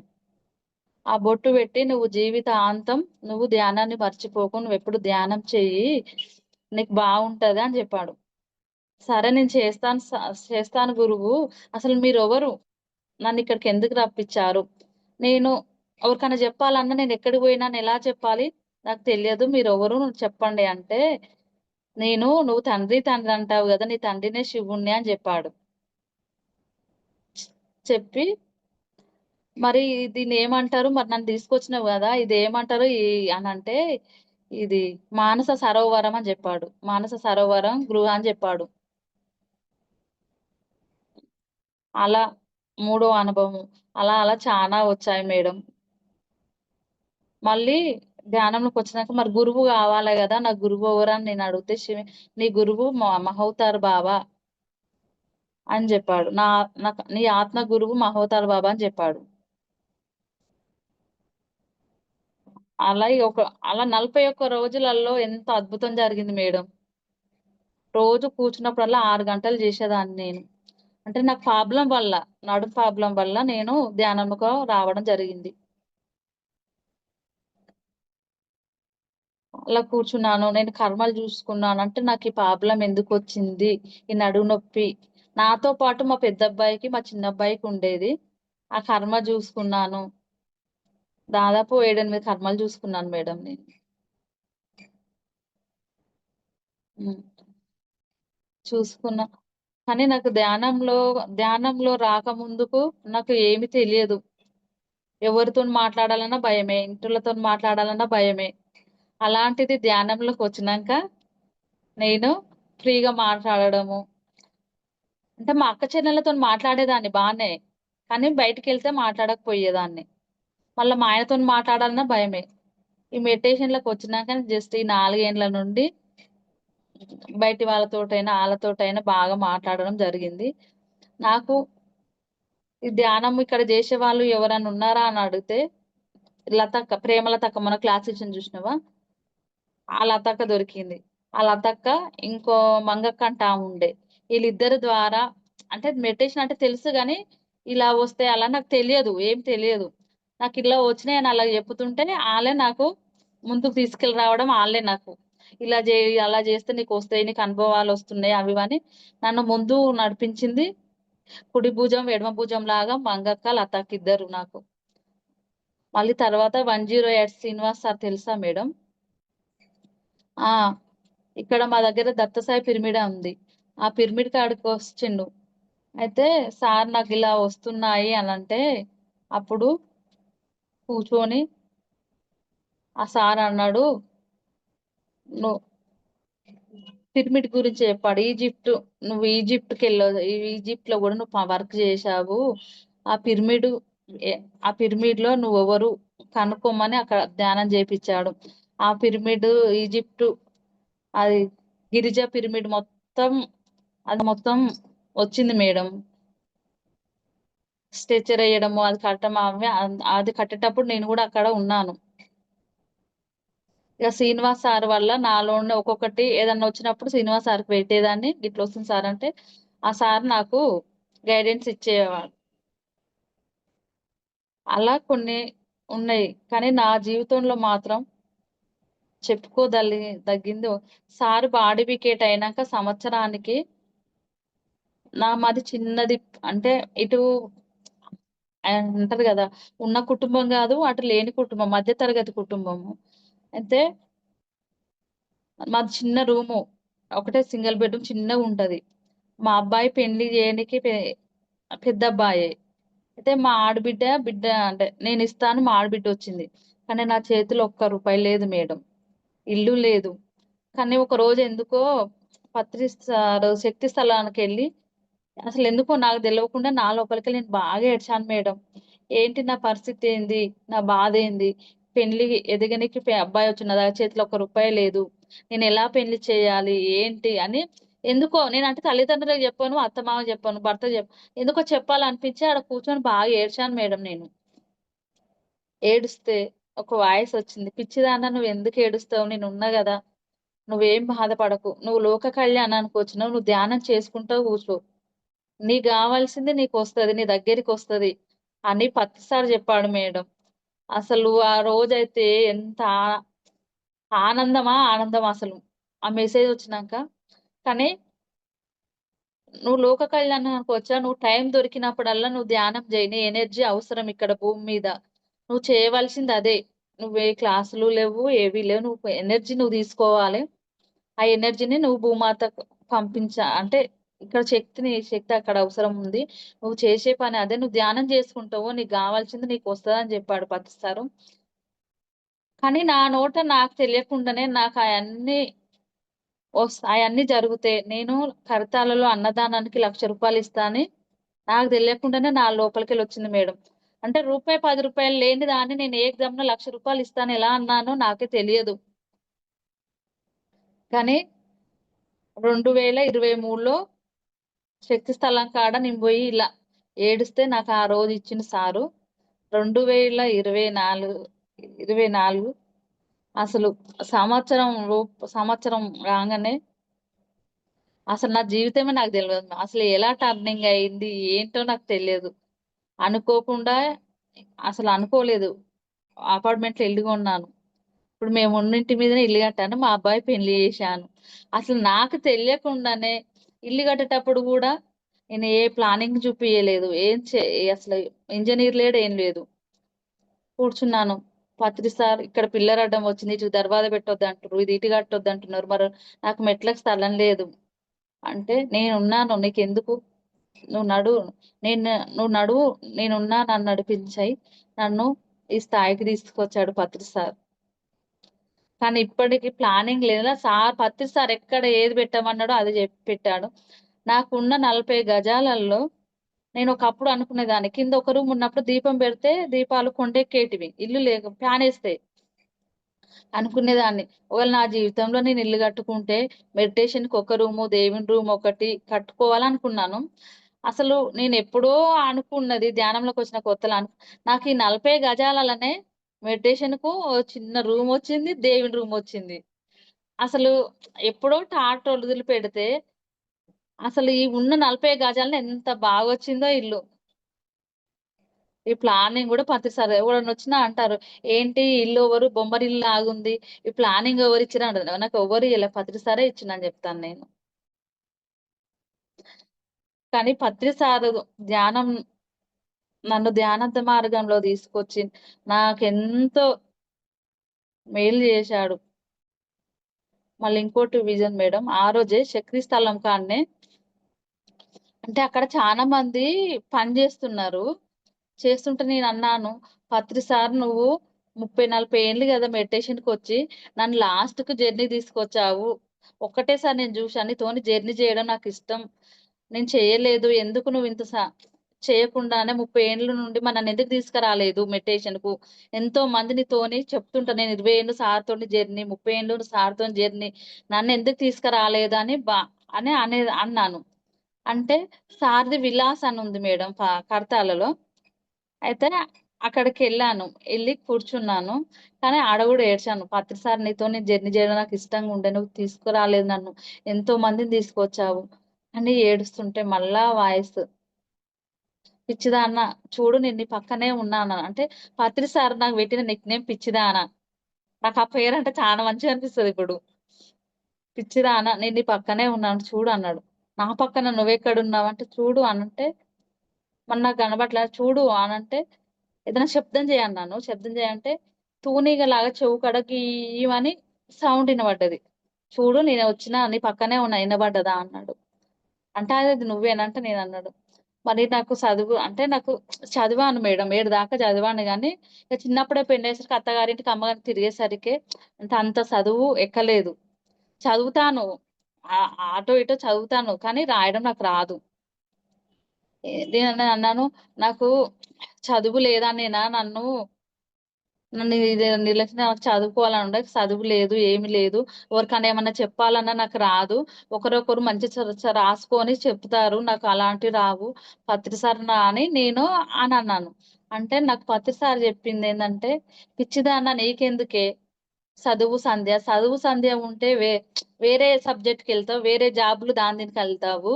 ఆ బొట్టు పెట్టి "నువ్వు జీవితాంతం నువ్వు ధ్యానాన్ని మర్చిపోకు. నువ్వెప్పుడు ధ్యానం చెయ్యి. నీకు బావుంటది" అని జెప్పాడు. సరే నేను చేస్తాను గురువు. అసలు మీరెవరు? నన్నిక్కడికెందుకు రప్పించారు? నేను ఎవరికన్నా జెప్పాలన్నా నేనెక్కడికి పోయినానో ఎలా చెప్పాలి? నాకు తెలియదు. మీరెవరు చెప్పండి అంటే, నువ్వు తండ్రి అంటావు గదా! నీ తండ్రినే శివుడిని అని జెప్పాడు. చెప్పి మరి దీన్నేమంటారు? మరి నన్ను తీసుకొచ్చినావు గదా! ఇదేమంటారు? అనంటే, ఇది మానస సరోవరం అని జెప్పాడు. మానస సరోవరం గృహ అని జెప్పాడు. అలా మూడో అనుభవం. అలా చానా వచ్చాయి మేడం. మళ్ళీ ధ్యానంలోకొచ్చినాక మరి గురువు గావాలే గదా! నాకు గురువు ఎవరని నేనడిగితే నీ గురువు మహౌతార్ బాబా అని జెప్పాడు. నీ ఆత్మ గురువు మహౌతార్ బాబా అని జెప్పాడు. అలా అలా 41 రోజులలో ఎంత అద్భుతం జరిగింది మేడం. రోజు కూర్చున్నప్పుడల్లా 6 గంటలు జేసేదాన్ని నేను. అంటే నాకు ప్రాబ్లమ్ వల్ల, నడుము ప్రాబ్లమ్ వల్ల నేను ధ్యానంకు రావడం జరిగింది. అలా కూర్చున్నాను. నేను కర్మలు జూసుకున్నాను. అంటే నాకు ఈ ప్రాబ్లమ్ ఎందుకొచ్చింది? ఈ నడుము నొప్పి. నాతో పాటు మా పెద్దబ్బాయికి, మా చిన్నబ్బాయికి ఉండేది. ఆ కర్మ జూసుకున్నాను. దాదాపు 7, 8 కర్మలు జూసుకున్నాను మేడం నేను. హ్మ్. చూసుకున్నా. కానీ నాకు ధ్యానంలో రాకముందుకు నాకు ఏమి తెలియదు. ఎవరితోని మాట్లాడాలన్నా భయమే. ఇంటోళ్ళతోని మాట్లాడాలన్నా భయమే. అలాంటిది ధ్యానంలోకి వచ్చినాక నేను ఫ్రీగా మాట్లాడడము, అంటే మా అక్క చెల్లెళ్ళతో మాట్లాడేదాన్ని బానే, కానీ బయటికి వెళ్తే మాట్లాడకపోయేదాన్ని. మళ్ళీ మా ఆయనతో మాట్లాడాలన్నా భయమే. ఈ మెడిటేషన్‌లోకి వచ్చినాక జస్ట్ ఈ 4 ఏండ్ల నుండి బయటి వాళ్ళతోటైనా, ఆళ్ళతోటైనా బాగా మాట్లాడడం జరిగింది. నాకు ఈ ధ్యానం ఇక్కడ జేసేవాళ్ళు ఎవరైనా ఉన్నారా అని అడిగితే లతక్క, ప్రేమలతక్క మన క్లాస్ టీచర్‌ని జూసినవా? ఆ లతక్క దొరికింది. ఆ లతక్క ఇంకో మంగక్క అంట ఆమె ఉండే. ఈళ్ళిద్దరి ద్వారా అంటే మెడిటేషన్ అంటే తెలుసు గానీ, ఇలా వస్తాయి అలా నాకు తెలియదు. ఏం తెలియదు. నాకిలా వచ్చినాయని అలా చెప్పుతుంటే ఆళ్ళే నాకు ముందుకు తీసుకెళ్ళి రావడం ఆళ్ళే నాకు. ఇలా జేయి, అలా జేస్తే నీకొస్తాయి, నీకు అనుభవాలొస్తున్నాయి అవి ఇవని నన్ను ముందు నడిపించింది. కుడి భుజం, ఎడమ భుజంలాగా మంగక్క, లతక్క ఇద్దరు నాకు. మళ్ళీ తర్వాత 108 శ్రీనివాస్ సార్ తెలుసా మేడం? ఆ! ఇక్కడ మా దగ్గర దత్తసాయి పిరమిడ్ ఉంది. ఆ పిరమిడ్ కాడికొచ్చిండు. అయితే సార్ నాకిలా వస్తున్నాయి అనంటే, అప్పుడు కూర్చొని ఆ సార్ అన్నాడు, "నువ్వు" పిరమిడ్ గురించి చెప్పాడు. నువ్వు ఈజిప్ట్‌లో గూడా నువ్వు వర్క్ చేశావు. ఆ పిరమిడు ఎ ఆ పిరమిడ్‌లో నువ్వెవరు కనుక్కోమని అక్కడ ధ్యానం చేపిచ్చాడు. ఆ పిరమిడ్ ఈజిప్టు అది గిరిజా పిరమిడ్ మొత్తం అది మొత్తం వచ్చింది మేడం. స్ట్రెచర్ ఎయడము, అది కట్టడం అది కట్టేటప్పుడు నేను గూడా అక్కడ ఉన్నాను. ఇక శ్రీనివాస్ సార్ వల్ల నాలోనే ఒక్కొక్కటి ఏదన్నా వచ్చినప్పుడు శ్రీనివాస్ సార్‌కి పెట్టేదాన్ని. ఇట్లొస్తుంది సార్ అంటే, ఆ సార్ నాకు గైడెన్స్ ఇచ్చేవాడు. అలా కొన్ని ఉన్నాయి. కానీ నా జీవితంలో మాత్రం దగ్గింది సార్ బాడీ వికేట్ అయినాక సంవత్సరానికి మాది చిన్నది, అంటే ఇటు అంటారు గదా! ఉన్న కుటుంబం గాదు, అటు లేని కుటుంబం. మధ్య తరగతి కుటుంబము. అయితే మాది చిన్న రూము. ఒకటే సింగిల్ బెడ్‌రూమ్ చిన్నగుంటది. మా అబ్బాయి పెళ్లి జేయనికి పెద్దబ్బాయే. అయితే మా బిడ్డ అంటే నేనిస్తాను, మా ఆడబిడ్డొచ్చింది. కానీ నా చేతిలో ఒక్క రూపాయి లేదు మేడం. ఇల్లు లేదు. కానీ ఒకరోజు ఎందుకో శక్తి స్థలానికెళ్ళి అసలెందుకో నాకు దెలవకుండా నా లోపలికెళ్ళి నేను బాగా ఏడ్చాను మేడం. ఏంటి నా పరిస్థితేంది? నా బాధేంది? పెళ్లి ఎదగనికి అబ్బాయొచ్చి నా చేతిలో ఒక్క రూపాయి లేదు. నేనెలా పెళ్లి చేయాలి? ఏంటి? అని ఎందుకో నేనంటే తల్లిదండ్రులకు జెప్పను, అత్తమామకి జెప్పను, భర్తకి ఎందుకో చెప్పాలనిపించి ఆడ కూర్చొని బాగా ఏడ్చాను మేడం నేను. ఏడుస్తే ఒక వాయిసొచ్చింది. "పిచ్చిదానా నువ్వెందుకు ఏడుస్తావు? నేనున్నా గదా! నువ్వేం బాధపడకు. నువ్వు లోక కళ్యాణానికి వచ్చినవు. నువ్వు ధ్యానం చేసుకుంటా కూర్చో. నీకు గావాల్సింది నీకొస్తది. నీ దగ్గరికొస్తది" అని ప్రతిసారి జెప్పాడు మేడం. అసలు ఆ రోజైతే ఎంత ఆనందమా అసలు. ఆ మెసేజొచ్చినాక. కానీ నువ్వు లోక కళ్యాణానికొచ్చావు. నువ్వు టైం దొరికినప్పుడల్లా నువ్వు ధ్యానం జెయి. నీ ఎనర్జీ అవసరం ఇక్కడ భూమి మీద. నువ్వు చేయవలసింది అదే. నువ్వే క్లాసులు లెవ్వు, ఏవి లేవు. నువ్వు తీసుకోవాలి. ఆ ఎనర్జీని నువ్వు భూమాతకు అంటే ఇక్కడ శక్తి అక్కడ అవసరం ఉంది. నువ్వు చేసే పని అదే. నువ్వు ధ్యానం చేసుకుంటావు. నీకు గావాల్సింది నీకొస్తదని జెప్పాడు ప్రతిసారు. కానీ నా నోట నాకు తెలియకుండానే నాకు అయన్నీ జరుగుతాయి. నేను కరతాలలో అన్నదానానికి రూ. 1,00,000 ఇస్తా అని నాకు తెలియకుండానే నా లోపలికెళ్ళొచ్చింది మేడం. అంటే రూపాయి, రూ. 10 లేని దాన్ని నేను ఏ ఎగ్జామ్‌లో రూ. 1,00,000 ఇస్తాను ఎలా అన్నానో నాకే తెలియదు. కానీ 2023లో శక్తి స్థలం కాడ నేను బోయి ఇలా ఏడుస్తే నాకు ఆ రోజు ఇచ్చిన సారు 2024, 24 అసలు సంవత్సరం రాంగానే అసలు నా జీవితమే నాకు తెలవదు. అసలు ఎలా టర్నింగ్ అయింది? ఏంటో నాకు తెలియదు. అనుకోకుండా అసలు అనుకోలేదు. అపార్ట్‌మెంట్‌లో ఇల్లు కొన్నాను. ఇప్పుడు మేము ఉన్న ఇంటి మీదనే ఇల్లు కట్టాను. మా అబ్బాయి పెళ్లి చేశాను. అసలు నాకు తెలియకుండానే ఇల్లు కట్టేటప్పుడు గూడా నేను ఏ ప్లానింగ్ చూపియలేదు. అసలు ఇంజినీర్ లేడు, ఏం లేదు. కూర్చున్నాను. సార్ ఇక్కడ పిల్లర్ అడ్డం వచ్చింది. ఇటు దర్వాజా పెట్టొద్దంటుర్రు. ఇది ఇటు కట్టొద్దంటున్నారు. మరి నాకు మెట్లకి స్థలం లేదు. అంటే నేనున్నాను నీకెందుకు? నువ్వు నడువు. నువ్వు నడువు. నేనున్నా, నన్ను నడిపించెయి. నన్ను ఈ స్థాయికి తీసుకొచ్చాడు సార్. కానీ ఇప్పటికి ప్లానింగ్ లేదా సార్ పత్రి సార్ ఎక్కడ ఏది పెట్టమన్నాడో అది చెప్పి పెట్టాడు. నాకున్న 40 గజాలలో నేను ఒకప్పుడు అనుకునేదాన్ని కింద ఒక రూమ్ ఉన్నప్పుడు దీపం పెడితే దీపాలు కొండెక్కేటివి ఇల్లు లేక ఫ్యాన్ వేస్తే అనుకునేదాన్ని. ఒకవేళ నా జీవితంలో నేను ఇల్లు కట్టుకుంటే మెడిటేషన్‌కి ఒక రూము, దేవుని రూమ్ ఒకటి కట్టుకోవాలనుకున్నాను. అసలు నేనెప్పుడో అనుకున్నది ధ్యానంలోకొచ్చిన కొత్తలో నాకు ఈ 40 గజాలలోనే మెడిటేషన్‌కు ఓ చిన్న రూమొచ్చింది, దేవుని రూమొచ్చింది. అసలు ఎప్పుడో టాట్ వదిలిపెడితే అసలు ఈ ఉన్న 40 గజాలను ఎంత బాగొచ్చిందో ఇల్లు. ఈ ప్లానింగ్ గూడా ప్రతిసారి ఎవరైనొచ్చినా అంటారు, "ఏంటి ఇల్లు ఎవరు బొమ్మరిల్లులాగుంది. ఈ ప్లానింగ్ ఎవరిచ్చిర్రు" అంటారు. నాకు ఎవ్వరు ఇయ్యలే. పత్రి సారే ఇచ్చిండని జెప్తాను నేను. కానీ పత్రి సారు ధ్యానం నన్ను ధ్యానంత మార్గంలో తీసుకొచ్చి నాకెంతో మేలు జేశాడు. మళ్ళీ ఇంకోటి విజన్ మేడం, ఆ రోజే చక్రి స్థలం కాడనే అంటే అక్కడ చానా మంది పని జేస్తున్నారు. చేస్తుంటే నేనన్నాను, "పత్రి సార్ నువ్వు 30, 40 ఏండ్లు గదా మెడిటేషన్‌కొచ్చి నన్ను లాస్ట్‌కి జర్నీ తీసుకొచ్చావు. ఒక్కటేసారి నేను జూషా. నీతోని జర్నీ జేయడం నాకిష్టం. నేను చేయలేదు. ఎందుకు నువ్వింత చేయకుండానే 30 ఏండ్ల నుండి మరి నన్నెందుకు తీసుకురాలేదు మెడిటేషన్‌కు? ఎంతో మంది నీతోని చెప్తుంటా నేను 20 ఏండ్లు సార్‌తోని జర్నీ, 30 ఏండ్లు సార్‌తోని జర్నీ. నన్నెందుకు తీసుకురాలేదని అన్నాను. అంటే సార్‌ది విలాస్ అని ఉంది మేడం కడతాలలో. అయితే అక్కడికెళ్ళాను. ఎళ్లి కూర్చున్నాను. కానీ ఆడ గూడా ఏడ్చాను. "పత్రి సార్ నీతోని జర్నీ జేయడం నాకిష్టంగా ఉండే. నువ్వు తీసుకురాలేదు నన్ను. ఎంతో మందిని తీసుకొచ్చావు" అని ఏడుస్తుంటే మళ్ళా వాయిస్, "పిచ్చిదాన్న చూడు నేను నీ పక్కనే ఉన్నాను." అంటే పత్రి సార్ నాకు పెట్టిన నిక్‌నేమ్ పిచ్చిదాన. నాకు ఆ పేరంటే చాలా మంచిగా అనిపిస్తదిప్పుడు. "పిచ్చిదాన నేను నీ పక్కనే ఉన్నాను చూడు" అన్నాడు. "నా పక్కన నువ్వెక్కడున్నావు" అంటే, "చూడు" అనంటే, "మరి నాకు కనబడట్లే" "చూడు" అనంటే ఏదైనా శబ్దం చేయన్నాను. శబ్దం చేయంటే తూనీగలాగా చెవు కాడ గియ్యమని సౌండ్ ఇనబడ్డది. చూడు నేనొచ్చినా నీ పక్కనే ఉన్నా ఇనబడ్డదా అన్నాడు. అంటే అది నువ్వేనా అంటే నేనన్నాడు. మరి నాకు చదువు అంటే నాకు చదివాను మేడం. 7 దాకా చదివాను గానీ, ఇక చిన్నప్పుడే పెళ్లయ్యేసరికి అత్తగారింటికి, అమ్మగారింటికి తిరిగేసరికి అంటే అంత చదువు ఎక్కలేదు. చదువుతాను. అటో ఇటో చదువుతాను. కానీ రాయడం నాకు రాదు. నేనన్నాను, "నాకు చదువు లేదనేనా నన్ను ఇది నిర్లక్ష్యం నాకు చదువుకోవాలని ఉండే. చదువు లేదు, ఏమి లేదు. ఎవరికన్నా ఏమన్నా చెప్పాలన్నా నాకు రాదు. ఒకరొకరు మంచి రాసుకొని చెప్తారు. నాకు అలాంటివి రావు. పత్రి సార్ అని నేను అనన్నాను. అంటే నాకు పత్రి సార్ చెప్పిందేందంటే, "పిచ్చిదానా నీకెందుకే? చదువు సంధ్య ఉంటే వేరే సబ్జెక్ట్‌కెళ్తావు. వేరే జాబ్‌లు దాని దీనికెళ్తావు.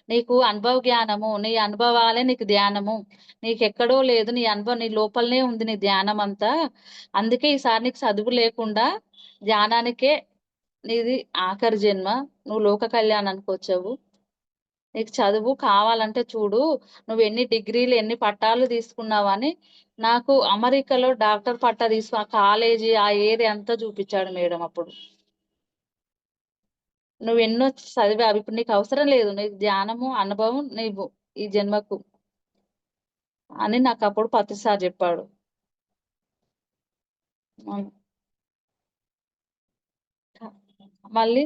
నీకు అనుభవ జ్ఞానము, నీ అనుభవాలే నీకు ధ్యానము. నీకెక్కడో లేదు. నీ అనుభవం నీ లోపలనే ఉంది నీ ధ్యానమంతా. అందుకే ఈసారి నీకు చదువు లేకుండా ధ్యానానికే నీది ఆఖరి జన్మ. నువ్వు లోక కళ్యాణానికొచ్చావు. నీకు చదువు కావాలంటే చూడు. నువ్వెన్ని డిగ్రీలు, ఎన్ని పట్టాలు తీసుకున్నావని" నాకు అమెరికాలో డాక్టర్ పట్టా ఆ కాలేజీ, ఆ ఏరియా అంతా చూపిచ్చాడు మేడం అప్పుడు. "నువ్వెన్నో చదివావు. ఇప్పుడు నీకవసరం లేదు. నీకు ధ్యానము, అనుభవం నీవు ఈ జన్మకు" అని నాకప్పుడు పత్రి సార్ జెప్పాడు. హ్మ్. మళ్ళీ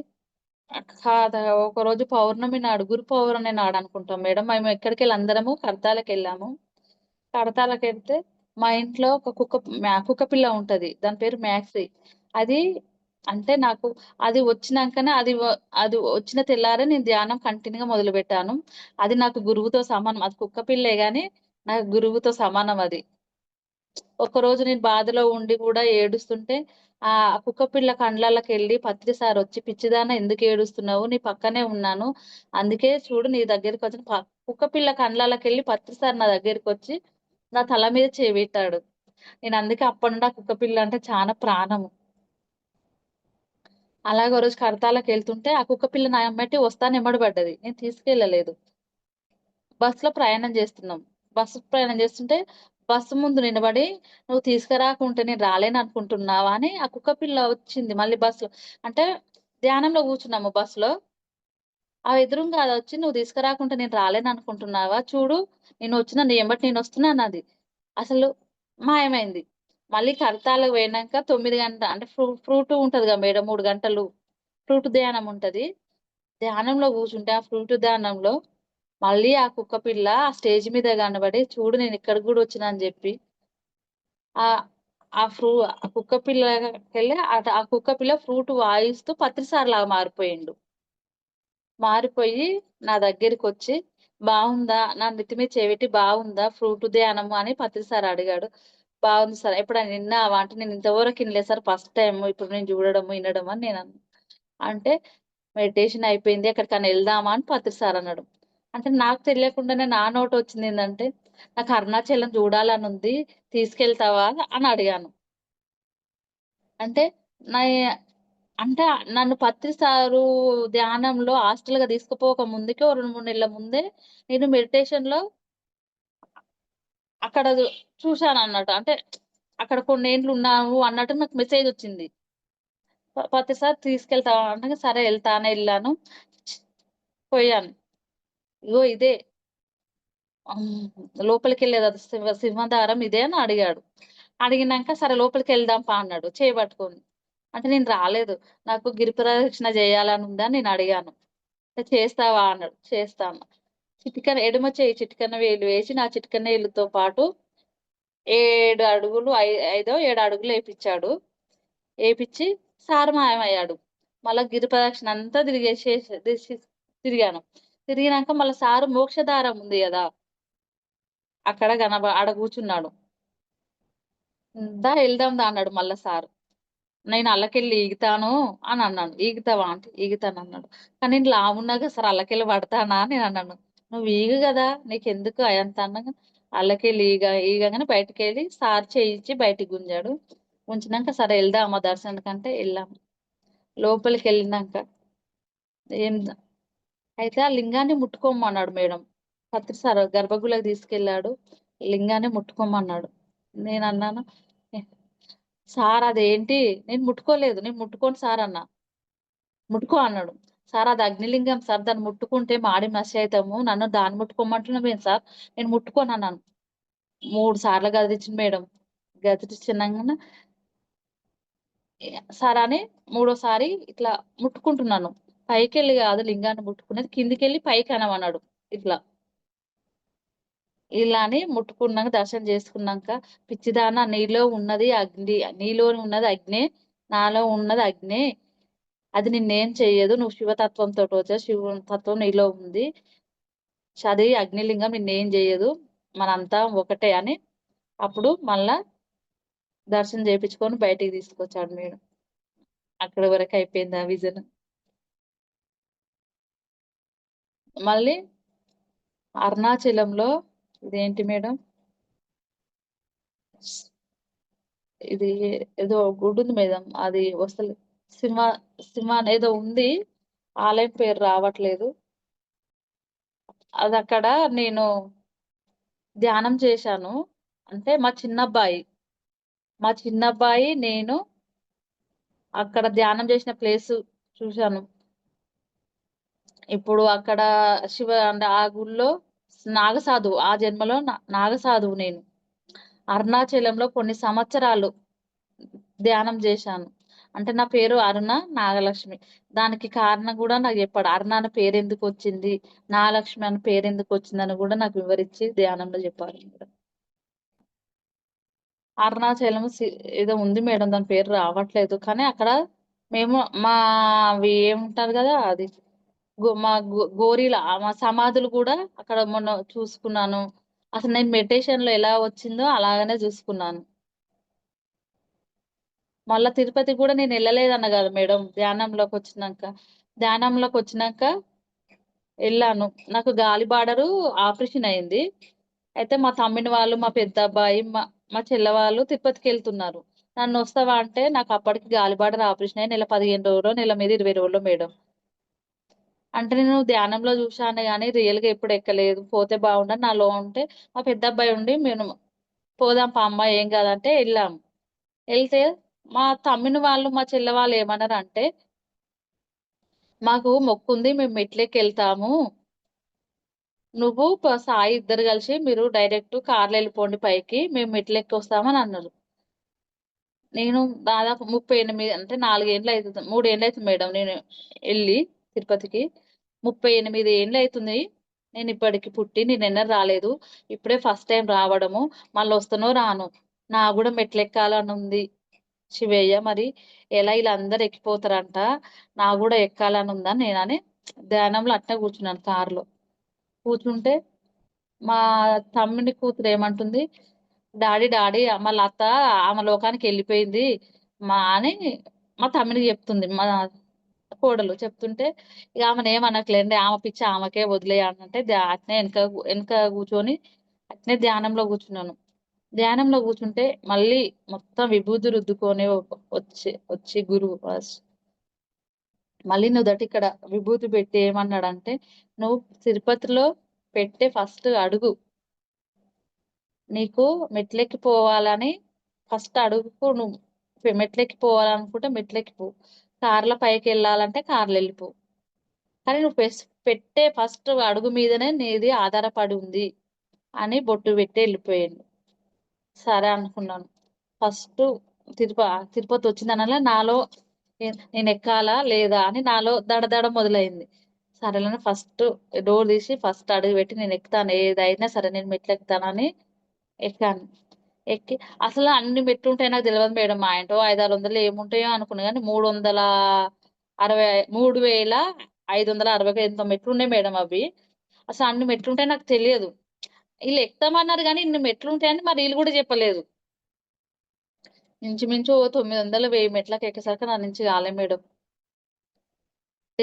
ఒకరోజు పౌర్ణమి నాడు, గురు పౌర్ణమి నాడనుకుంటాం మేడం. మేము ఎక్కడికెళ్ళి అందరము కడతాలకెళ్ళాము. కడతాలకెళ్తే మా ఇంట్లో ఒక కుక్క పిల్ల ఉంటది. దాని పేరు మ్యాక్సీ. అది అంటే నాకు అది వచ్చినంకనే అది వచ్చిన తెల్లారే నేను ధ్యానం కంటిన్యూ‌గా మొదలుపెట్టాను. అది నాకు గురువుతో సమానం. అది కుక్క పిల్లే గాని నాకు గురువుతో సమానం అది. ఒకరోజు నేను బాధలో ఉండి గూడా ఏడుస్తుంటే కుక్క పిల్ల కండ్లల్లకెళ్ళి పత్రి సారొచ్చి, "పిచ్చిదానా ఎందుకు ఏడుస్తున్నావు? నీ పక్కనే ఉన్నాను. అందుకే చూడు నీ దగ్గరికొచ్చిన" కుక్క పిల్ల కండ్లల్లకెళ్ళి పత్రి సార్ నా దగ్గరికొచ్చి నా తల మీద చేయి పెట్టాడు. నేనందుకే అప్పటినుండి ఆ కుక్క పిల్ల అంటే చానా ప్రాణము. అలాగే ఓ రోజు కడతాలకెళ్తుంటే ఆ కుక్క పిల్ల నా ఎమ్మటే వస్తాను ఎమ్మట పడ్డది. నేను తీసుకెళ్ళలేదు. బస్సులో ప్రయాణం చేస్తున్నాం. బస్సు ప్రయాణం చేస్తుంటే బస్సు ముందు నిలబడి, "నువ్వు తీసుకురాకుంటే నేను రాలేననుకుంటున్నావా?" అని ఆ కుక్క పిల్ల వచ్చింది మళ్ళీ బస్సులో. అంటే ధ్యానంలో కూర్చున్నాము బస్సులో. ఆ ఎదురుంగా అదొచ్చి, "నువ్వు తీసుకురాకుంటే నేను రాలేననుకుంటున్నావా? చూడు నేనొచ్చిన నీ ఎమ్మట నేనొస్తున్నా" అన్నది. అసలు మాయమైంది. మళ్ళీ కర్తాలకు పోయినాక 9 గంటల అంటే ఫ్రూట్ ఉంటది కదా మేడం 3 గంటలు ఫ్రూట్ ధ్యానం ఉంటది. ధ్యానంలో కూర్చుంటే ఆ ఫ్రూట్ ధ్యానంలో మళ్ళీ ఆ కుక్క పిల్ల ఆ స్టేజ్ మీద కనబడి చూడు నేను ఇక్కడికి కూడా వచ్చినా అని చెప్పి ఆ ఆ కుక్క పిల్లకెళ్ళి ఆ కుక్క పిల్ల ఫ్రూట్ వాయిస్తూ పత్రిసారిలాగా మారిపోయిండు. మారిపోయి నా దగ్గరికొచ్చి "బావుందా?" నా నెత్తి మీద చెయ్యి "బావుందా ఫ్రూట్ ధ్యానము" అని పత్రి సార్ అడిగాడు. "బావుంది సార్. ఎప్పుడైనా ఇన్నావా?" అంటే "నేను ఇంతవరకు ఇనలేదు సార్. ఫస్ట్ టైము ఇప్పుడు నేను చూడడము, ఇనడం" అని నేనన్నా. అంటే "మెడిటేషన్ అయిపోయింది. ఎక్కడికన్నా ఎళ్దామా?" అని పత్రి సార్ అన్నాడు. అంటే నాకు తెలియకుండానే నా నోటొచ్చిందేందంటే, "నాకు అరుణాచలం చూడాలనుంది. తీసుకెళ్తావా?" అని అడిగాను. అంటే నయి అంటే నన్ను పత్రి సారు ధ్యానంలో హాస్టల్‌గా తీసుకుపోక ముందుకే ఓ 2, 3 నెలల ముందే నేను మెడిటేషన్‌లో అక్కడ చూసానన్నట్టు. అంటే అక్కడ కొన్నేండ్లు ఉన్నావు అన్నట్టు నాకు మెసేజొచ్చింది. పత్రి సార్ తీసుకెళ్తావా అనంగా సరే ఎళ్తా అని ఎళ్ళాను. పోయాను. ఇగో ఇదే లోపలికెళ్ళేది అది సింహద్వారం ఇదే అని అడిగాడు. అడిగినంక సరే లోపలికెళ్దాం పా అన్నాడు చేయి పట్టుకొని. అంటే నేను రాలేదు. నాకు గిరి ప్రదక్షిణ చేయాలని ఉందని నేను అడిగాను. చేస్తావా అన్నాడు. చేస్తా అన్నా. ఎడమ చెయ్యి చిటికెన వేలు వేసి నా చిటికెన ఏలుతో పాటు 7 అడుగులు 7 అడుగులు ఏపిచ్చాడు. ఏపిచ్చి సారు మాయమయ్యాడు. మళ్ళా గిరి ప్రదక్షిణ అంతా తిరిగాను. తిరిగినాక మళ్ళా సారు మోక్షదారం ఉంది గదా! అక్కడ ఆడ కూర్చున్నాడు. ఎళ్దాం దా అన్నాడు మళ్ళా సారు. నేను అల్లకెళ్ళి ఈగుతాను అని అన్నాను. ఈగుతావా అంటే ఈగుతానన్నాడు. కానీ నేను లావున్నా కదా సార్ అల్లకెళ్ళి పడతానా అని నేనన్నాను. నువ్వు ఈగు గదా! నీకెందుకు అయంత అనంగా అల్లకెళ్ళి ఈగంగానే బయటికెళ్ళి సార్ చెయ్యిచ్చి బయటికి గుంజాడు. ఉంచినంక సరే ఎళ్దామా దర్శనానికంటే ఎళ్ళాము. లోపలికెళ్ళినంక ఏం అయితే ఆ లింగాన్ని ముట్టుకోమన్నాడు మేడం. పత్రి సార్ గర్భగుడిలోకి తీసుకెళ్ళాడు. లింగాన్ని ముట్టుకోమన్నాడు. నేనన్నాను, "సార్ అదేంటి?" నేను ముట్టుకోలేదు. నేను ముట్టుకోను సార్ అన్నా. ముట్టుకో అన్నాడు. సార్ అది అగ్నిలింగం సార్ దాన్ని ముట్టుకుంటే మాడి మసి అయితాము. నన్ను దాన్ని ముట్టుకోమంటున్నావేంటి సార్? నేను ముట్టుకోనన్నాను. 3 సార్లు గదిరిచ్చింది మేడం. గదిరిచ్చినంగానే సార్ అని మూడోసారి ఇట్లా ముట్టుకుంటున్నాను. పైకెళ్ళి గాదు లింగాన్ని ముట్టుకునేది కిందికెళ్ళి పైకనమన్నాడు. ఇట్లా. ఇలా అని ముట్టుకున్నాక దర్శనం చేసుకున్నాక, "పిచ్చిదానా నీలో ఉన్నది అగ్ని నీలో ఉన్నది అగ్నే, నాలో ఉన్నది అగ్నే. అది నిన్నేం చెయ్యదు. నువ్వు శివతత్వంతోటొచ్చావు. శివతత్వం నీలో ఉంది. అది అగ్నిలింగం నిన్నేం జేయదు. మనంతా ఒకటే" అని అప్పుడు మళ్ళా దర్శనం చేపించుకొని బయటికి తీసుకొచ్చాడు మేడం. అక్కడి వరకు అయిపోయింది ఆ విజన్. మళ్ళీ అరుణాచలంలో ఇదేంటి మేడం? ఇది ఏదో గుడుంది మేడం. అది వస్తలే సింహ సింహ ఏదో ఉంది. ఆలయం పేరు రావట్లేదు. అదక్కడ నేను ధ్యానం చేశాను. అంటే మా చిన్నబ్బాయి నేను అక్కడ ధ్యానం చేసిన ప్లేసు చూశాను. ఇప్పుడు అక్కడ అంటే ఆ గుడిలో నాగసాధువు. ఆ జన్మలో నాగసాధువు నేను. అరుణాచలంలో కొన్ని సంవత్సరాలు ధ్యానం జేశాను. అంటే నా పేరు అరుణ నాగలక్ష్మి. దానికి కారణం గూడా నాకు జెప్పాడు. అరుణ అనే పేరెందుకొచ్చింది, నాగలక్ష్మి అనే పేరెందుకొచ్చిందని గూడా నాకు వివరించి ధ్యానంలో జెప్పారు మేడం. అరుణాచలం ఏదో ఉంది మేడం. దాని పేరు రావట్లేదు. కానీ అక్కడ మేము అవి ఏముంటారు గదా! అది మా గోరీల మా సమాధులు గూడా అక్కడ మొన్న చూసుకున్నాను. అసలు నేను మెడిటేషన్‌లో ఎలా వచ్చిందో అలాగనే జూసుకున్నాను. మళ్ళా తిరుపతి గూడా నేనెళ్ళలేదన్నా గదా మేడం ధ్యానంలోకొచ్చినంక. ధ్యానంలోకొచ్చినంక ఎళ్ళాను. నాకు గాలిబాడరు ఆపరేషన్ అయింది. అయితే మా తమ్ముని వాళ్ళు, మా పెద్దబ్బాయి, మా చెల్లె వాళ్ళు తిరుపతికెళ్తున్నారు. నన్నొస్తావా అంటే నాకప్పటికి గాలిబాడర్ ఆపరేషన్ అయ్యి నెల 15 రోజులో, నెల మీద 20 రోజులో మేడం. అంటే నేను ధ్యానంలో జూశాను గానీ రియల్‌గా ఎప్పుడు ఎక్కలేదు. పోతే బాగుండని నాలో ఉంటే మా పెద్దబ్బాయి ఉండి మేము పోదాం పా అమ్మ ఏం గాదంటే ఎళ్ళాము. ఎళ్తే మా తమ్ముని వాళ్ళు, మా చెల్లె వాళ్ళు ఏమన్నారంటే, "మాకు మొక్కుంది మేము మెట్లెక్కెళ్తాము. నువ్వు సాయి ఇద్దరు కలిసి మీరు డైరెక్ట్ కార్‌లో ఎళ్ళిపోండి పైకి. మేము మెట్లెక్కొస్తాం" అని అన్నారు. నేను దాదాపు 38 అంటే 4 ఏండ్లు అయితుంది. 3 ఏండ్లు అయితుంది మేడం నేను ఎళ్లి తిరుపతికి. 38 ఏండ్లు అయితుంది. నేనిప్పటికి పుట్టి నేనెన్నడూ రాలేదు. ఇప్పుడే ఫస్ట్ టైమ్ రావడము. మళ్ళొస్తానో రానో. నాకు గూడా మెట్లెక్కాలనుంది. శివయ్య మరి ఎలా ఈళ్ళందరూ ఎక్కిపోతారంట. నాకు గూడా ఎక్కాలనుందని నేనని ధ్యానంలో అట్నే కూర్చున్నాను కార్‌లో. కూర్చుంటే మా తమ్ముని కూతురు ఏమంటుంది, డాడీ డాడీ మళ్ళ అత్త ఆమె లోకానికెళ్ళిపోయింది అని మా తమ్మునికి చెప్తుంది. మా కోడలు చెప్తుంటే, ఇగ ఆమెనేమనకులేండి. ఆమె పిచ్చి ఆమెకే వదిలేయండి అంటే అట్నే ఎనక కూర్చొని అట్నే ధ్యానంలో కూర్చున్నాను. ధ్యానంలో కూర్చుంటే మళ్ళీ మొత్తం విభూది రుద్దుకొని వచ్చి గురువు మళ్ళీ నుదటిక్కడ విభూతి పెట్టి ఏమన్నాడంటే, "నువ్వు తిరుపతిలో పెట్టే ఫస్ట్ అడుగు నీకు మెట్లెక్కిపోవాలని ఫస్ట్ అడుగుకు నువ్వు మెట్లెక్కిపోవాలనుకుంటే మెట్లెక్కిపో. కార్‌లో పైకెళ్ళాలంటే కార్‌లో ఎళ్ళిపో. కానీ నువ్వు పెట్టే ఫస్ట్ అడుగు మీదనే నీది ఆధారపడి ఉంది" అని బొట్టు పెట్టి ఎళ్ళిపోయిండు. సరే అనుకున్నాను. ఫస్టు తిరుపతొచ్చిందనగా నాలో నేనెక్కాలా? లేదా? అని నాలో దడదడ మొదలైంది. సరేలే ఫస్ట్ డోర్ తీసి ఫస్ట్ అడుగు పెట్టి నేనెక్కుతాను. ఏదైనా సరే నేను మెట్లెక్కుతానని ఎక్కాను. ఎక్కి అసలు అన్ని మెట్లుంటాయో నాకు తెలవదు మేడం. మా ఏంటో 500, 600 ఏముంటాయో అనుకున్నా గానీ 360 ఎంతో మెట్లున్నాయి మేడం అవి. అసలు అన్ని మెట్లుంటాయో నాకు తెలియదు. ఈళ్ళు ఎక్కుతామన్నారు గానీ ఇన్ని మెట్లుంటాయని మరి ఈళ్ళు గూడా చెప్పలేదు. ఇంచుమించు 900, 1000 మెట్లకెక్కేసరికి నా నుంచి కాలే మేడం.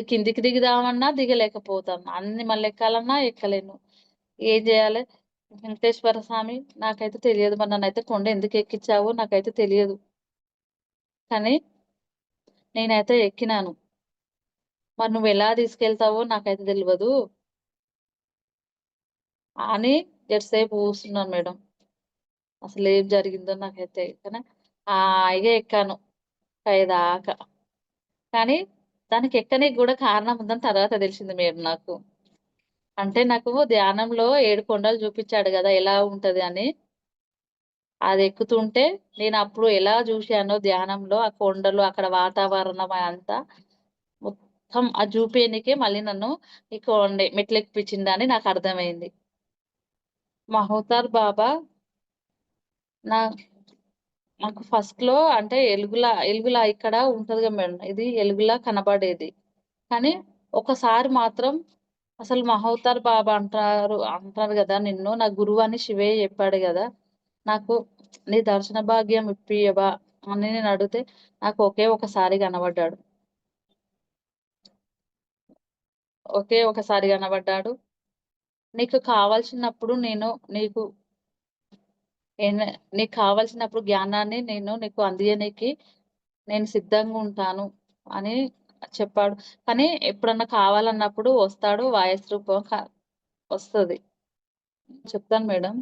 కిందికి దిగుదామన్నా దిగలేకపోతాను. అన్ని మళ్ళెక్కాలన్నా ఎక్కలేను. ఏం జేయాలే? వెంకటేశ్వర స్వామి నాకైతే తెలియదు. మరి నన్నైతే కొండ ఎందుకు ఎక్కిచ్చావో నాకైతే తెలియదు. కానీ నేనైతే ఎక్కినాను. మరి నువ్వెలా తీసుకెళ్తావో నాకైతే తెలవదు అని జరసేపు కూసున్నాను మేడం. అసలేం జరిగిందో నాకైతే కానీ హాయిగా ఎక్కాను పైదాకా. కానీ దానికి ఎక్కనీకి గూడా కారణం ఉందని తర్వాత తెలిసింది మేడం నాకు. అంటే నాకు ధ్యానంలో 7 కొండలు చూపిచ్చాడు గదా! ఎలా ఉంటది అని. అదెక్కుతుంటే నేనప్పుడు ఎలా జూశానో ధ్యానంలో ఆ కొండలు, అక్కడ వాతావరణం అదంతా మొత్తం అది జూపియనీకే మళ్ళీ నన్ను ఈ మెట్లెక్కిపిచ్చిండని నాకర్థమైంది. మహోతార్ బాబా నా నాకు ఫస్ట్‌లో అంటే ఎలుగులా ఇక్కడ ఉంటదిగా మేడం. ఇది ఎలుగులా కనబడేది. కానీ ఒకసారి మాత్రం అసలు మహోతార్ బాబా అంటారు గదా! నిన్ను నా గురువని శివయ్య చెప్పాడు గదా! నాకు నీ దర్శన భాగ్యం ఇప్పియవా అని నేనడిగితే నాకు ఒకే ఒకసారి కనబడ్డాడు. ఒకే ఒకసారి కనబడ్డాడు. నీకు కావాల్సినప్పుడు నేను నీకు ఏన నీకు కావాల్సినప్పుడు జ్ఞానాన్ని నేను నీకు అందియనీకి నేను సిద్ధంగుంటాను అని చెప్పాడు. కానీ ఎప్పుడన్నా కావాలన్నప్పుడు వస్తాడు వాయిస్ రూపం వస్తది. చెప్తాను మేడం.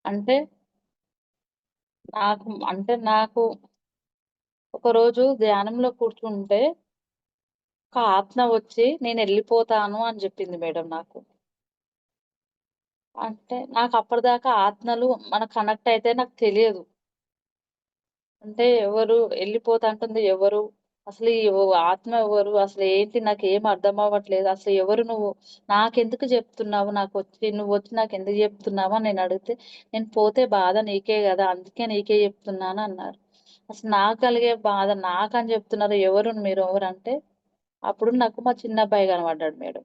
అంటే నాకు ఒకరోజు ధ్యానంలో కూర్చుంటే ఒక ఆత్మ వచ్చి నేనెళ్ళిపోతాను అని జెప్పింది మేడం నాకు. అంటే నాకప్పటిదాకా ఆత్మలు మనకు కనెక్ట్ అయితే నాకు తెలియదు. అంటే ఎవరు ఎళ్ళిపోతా అంటుంది ఎవరు? అసలు ఈ ఆత్మ ఎవరు? అసలేంటి నాకేం అర్థం అవ్వట్లేదు. అసలు ఎవరు నువ్వు? నాకెందుకు జెప్తున్నావు నువ్వొచ్చి నాకెందుకు జెప్తున్నావు అని నేనడిగితే, "నేను పోతే బాధ నీకే గదా! అందుకే నీకే జెప్తున్నాను" అన్నారు. అసలు నాకు కలిగే బాధ నాకని జెప్తున్నారు. ఎవరు మీరు ఎవరంటే, అప్పుడు నాకు మా చిన్నబ్బాయి కనపడ్డాడు మేడం.